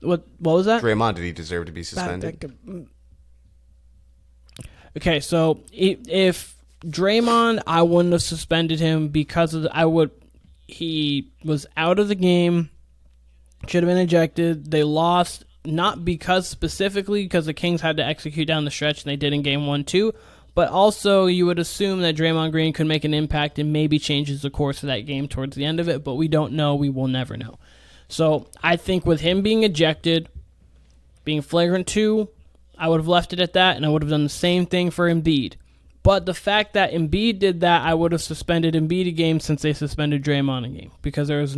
Speaker 1: What was that?
Speaker 2: Draymond, did he deserve to be suspended?
Speaker 1: Okay, so if Draymond, I wouldn't have suspended him because of he was out of the game, should have been ejected. They lost, not specifically because the Kings had to execute down the stretch, and they did in game 1 too, but also you would assume that Draymond Green could make an impact and maybe changes the course of that game towards the end of it, but we don't know. We will never know. So I think with him being ejected, being flagrant 2, I would have left it at that, and I would have done the same thing for Embiid. But the fact that Embiid did that, I would have suspended Embiid a game since they suspended Draymond a game. Because there is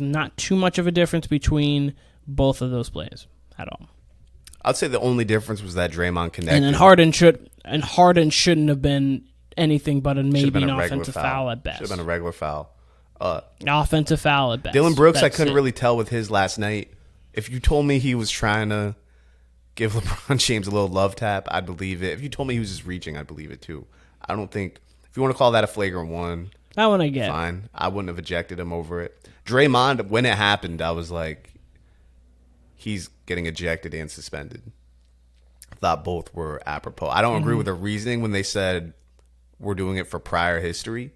Speaker 1: not too much of a difference between both of those plays at all.
Speaker 2: I'd say the only difference was that Draymond connected.
Speaker 1: And then Harden shouldn't have been anything but maybe an offensive foul at best.
Speaker 2: Should have been a regular foul.
Speaker 1: Offensive foul at best.
Speaker 2: Dylan Brooks, I couldn't really tell with his last night. If you told me he was trying to give LeBron James a little love tap, I'd believe it. If you told me he was just reaching, I'd believe it too. I don't think, if you want to call that a flagrant one,
Speaker 1: that one I get.
Speaker 2: Fine. I wouldn't have ejected him over it. Draymond, when it happened, I was like, he's getting ejected and suspended. I thought both were apropos. I don't agree with the reasoning when they said we're doing it for prior history.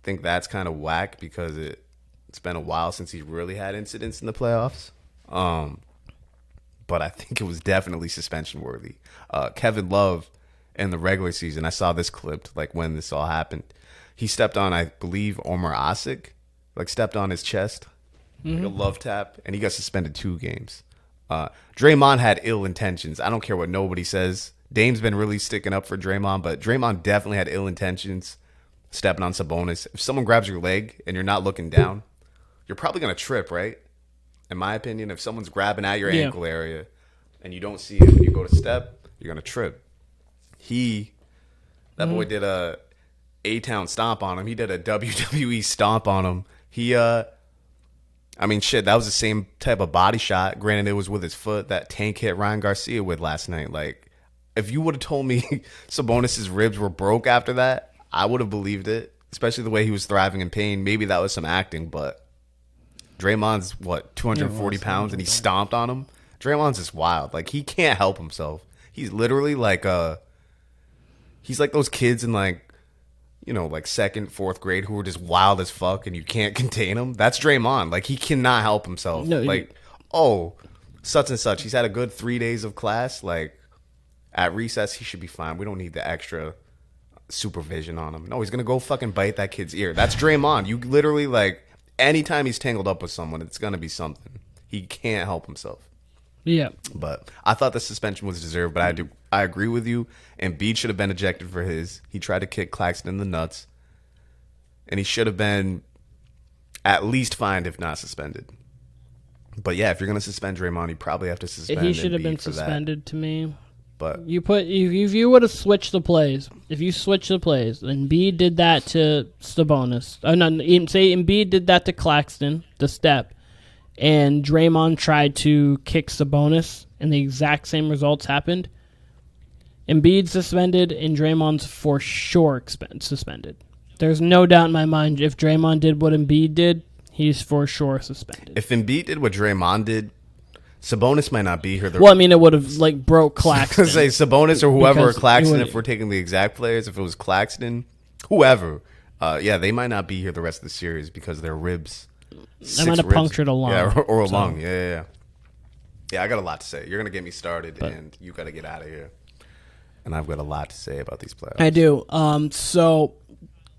Speaker 2: I think that's kind of whack because it's been a while since he really had incidents in the playoffs. But I think it was definitely suspension worthy. Kevin Love in the regular season, I saw this clipped like when this all happened. He stepped on, I believe, Omar Asik, like stepped on his chest, like a love tap, and he got suspended 2 games. Draymond had ill intentions. I don't care what nobody says. Dame's been really sticking up for Draymond, but Draymond definitely had ill intentions stepping on Sabonis. If someone grabs your leg and you're not looking down, you're probably going to trip, right? In my opinion, if someone's grabbing at your ankle area and you don't see it when you go to step, you're going to trip. That boy did a A-Town stomp on him. He did a WWE stomp on him. That was the same type of body shot. Granted, it was with his foot that Tank hit Ryan Garcia with last night. Like, if you would have told me Sabonis' ribs were broke after that, I would have believed it, especially the way he was thriving in pain. Maybe that was some acting, but Draymond's, 240 pounds, and he stomped on him? Draymond's just wild. Like, he can't help himself. He's literally like he's like those kids in like 2nd, 4th grade who are just wild as fuck and you can't contain him. That's Draymond. Like, he cannot help himself. No, such and such. He's had a good 3 days of class. Like, at recess, he should be fine. We don't need the extra supervision on him. No, he's going to go fucking bite that kid's ear. That's Draymond. You literally, like, anytime he's tangled up with someone, it's going to be something. He can't help himself.
Speaker 1: Yeah.
Speaker 2: But I thought the suspension was deserved, but I agree with you. Embiid should have been ejected for his. He tried to kick Claxton in the nuts. And he should have been at least fined, if not suspended. But yeah, if you're going to suspend Draymond, you probably have to suspend Embiid.
Speaker 1: He should have been suspended to me.
Speaker 2: But
Speaker 1: if you would have switched the plays, Embiid did that to Sabonis. Say Embiid did that to Claxton, the step, and Draymond tried to kick Sabonis, and the exact same results happened. Embiid suspended, and Draymond's for sure suspended. There's no doubt in my mind if Draymond did what Embiid did, he's for sure suspended.
Speaker 2: If Embiid did what Draymond did, Sabonis might not be here.
Speaker 1: It would have broke Claxton.
Speaker 2: Say Sabonis or whoever, or Claxton. If we're taking the exact players, if it was Claxton, whoever, they might not be here the rest of the series because their ribs.
Speaker 1: They might have punctured a lung.
Speaker 2: Or a lung. Yeah. I got a lot to say. You're gonna get me started, and you got to get out of here. And I've got a lot to say about these playoffs.
Speaker 1: I do. So,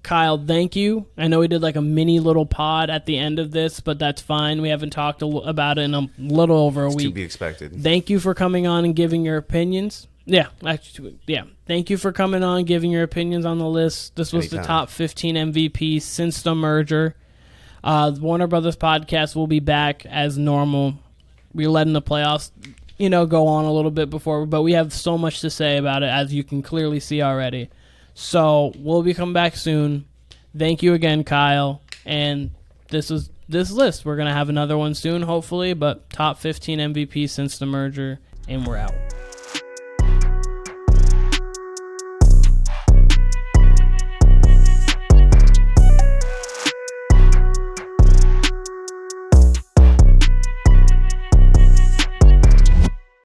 Speaker 1: Kyle, thank you. I know we did like a mini little pod at the end of this, but that's fine. We haven't talked about it in a little over a week.
Speaker 2: To be expected.
Speaker 1: Thank you for coming on and giving your opinions. Yeah, actually, yeah. Thank you for coming on, giving your opinions on the list. This was
Speaker 2: Anytime.
Speaker 1: the top 15 MVPs since the merger. The Warner Brothers podcast will be back as normal. We're letting the playoffs, go on a little bit before, but we have so much to say about it, as you can clearly see already. So we'll be coming back soon. Thank you again, Kyle. And this list. We're going to have another one soon, hopefully, but top 15 MVP since the merger, and we're out.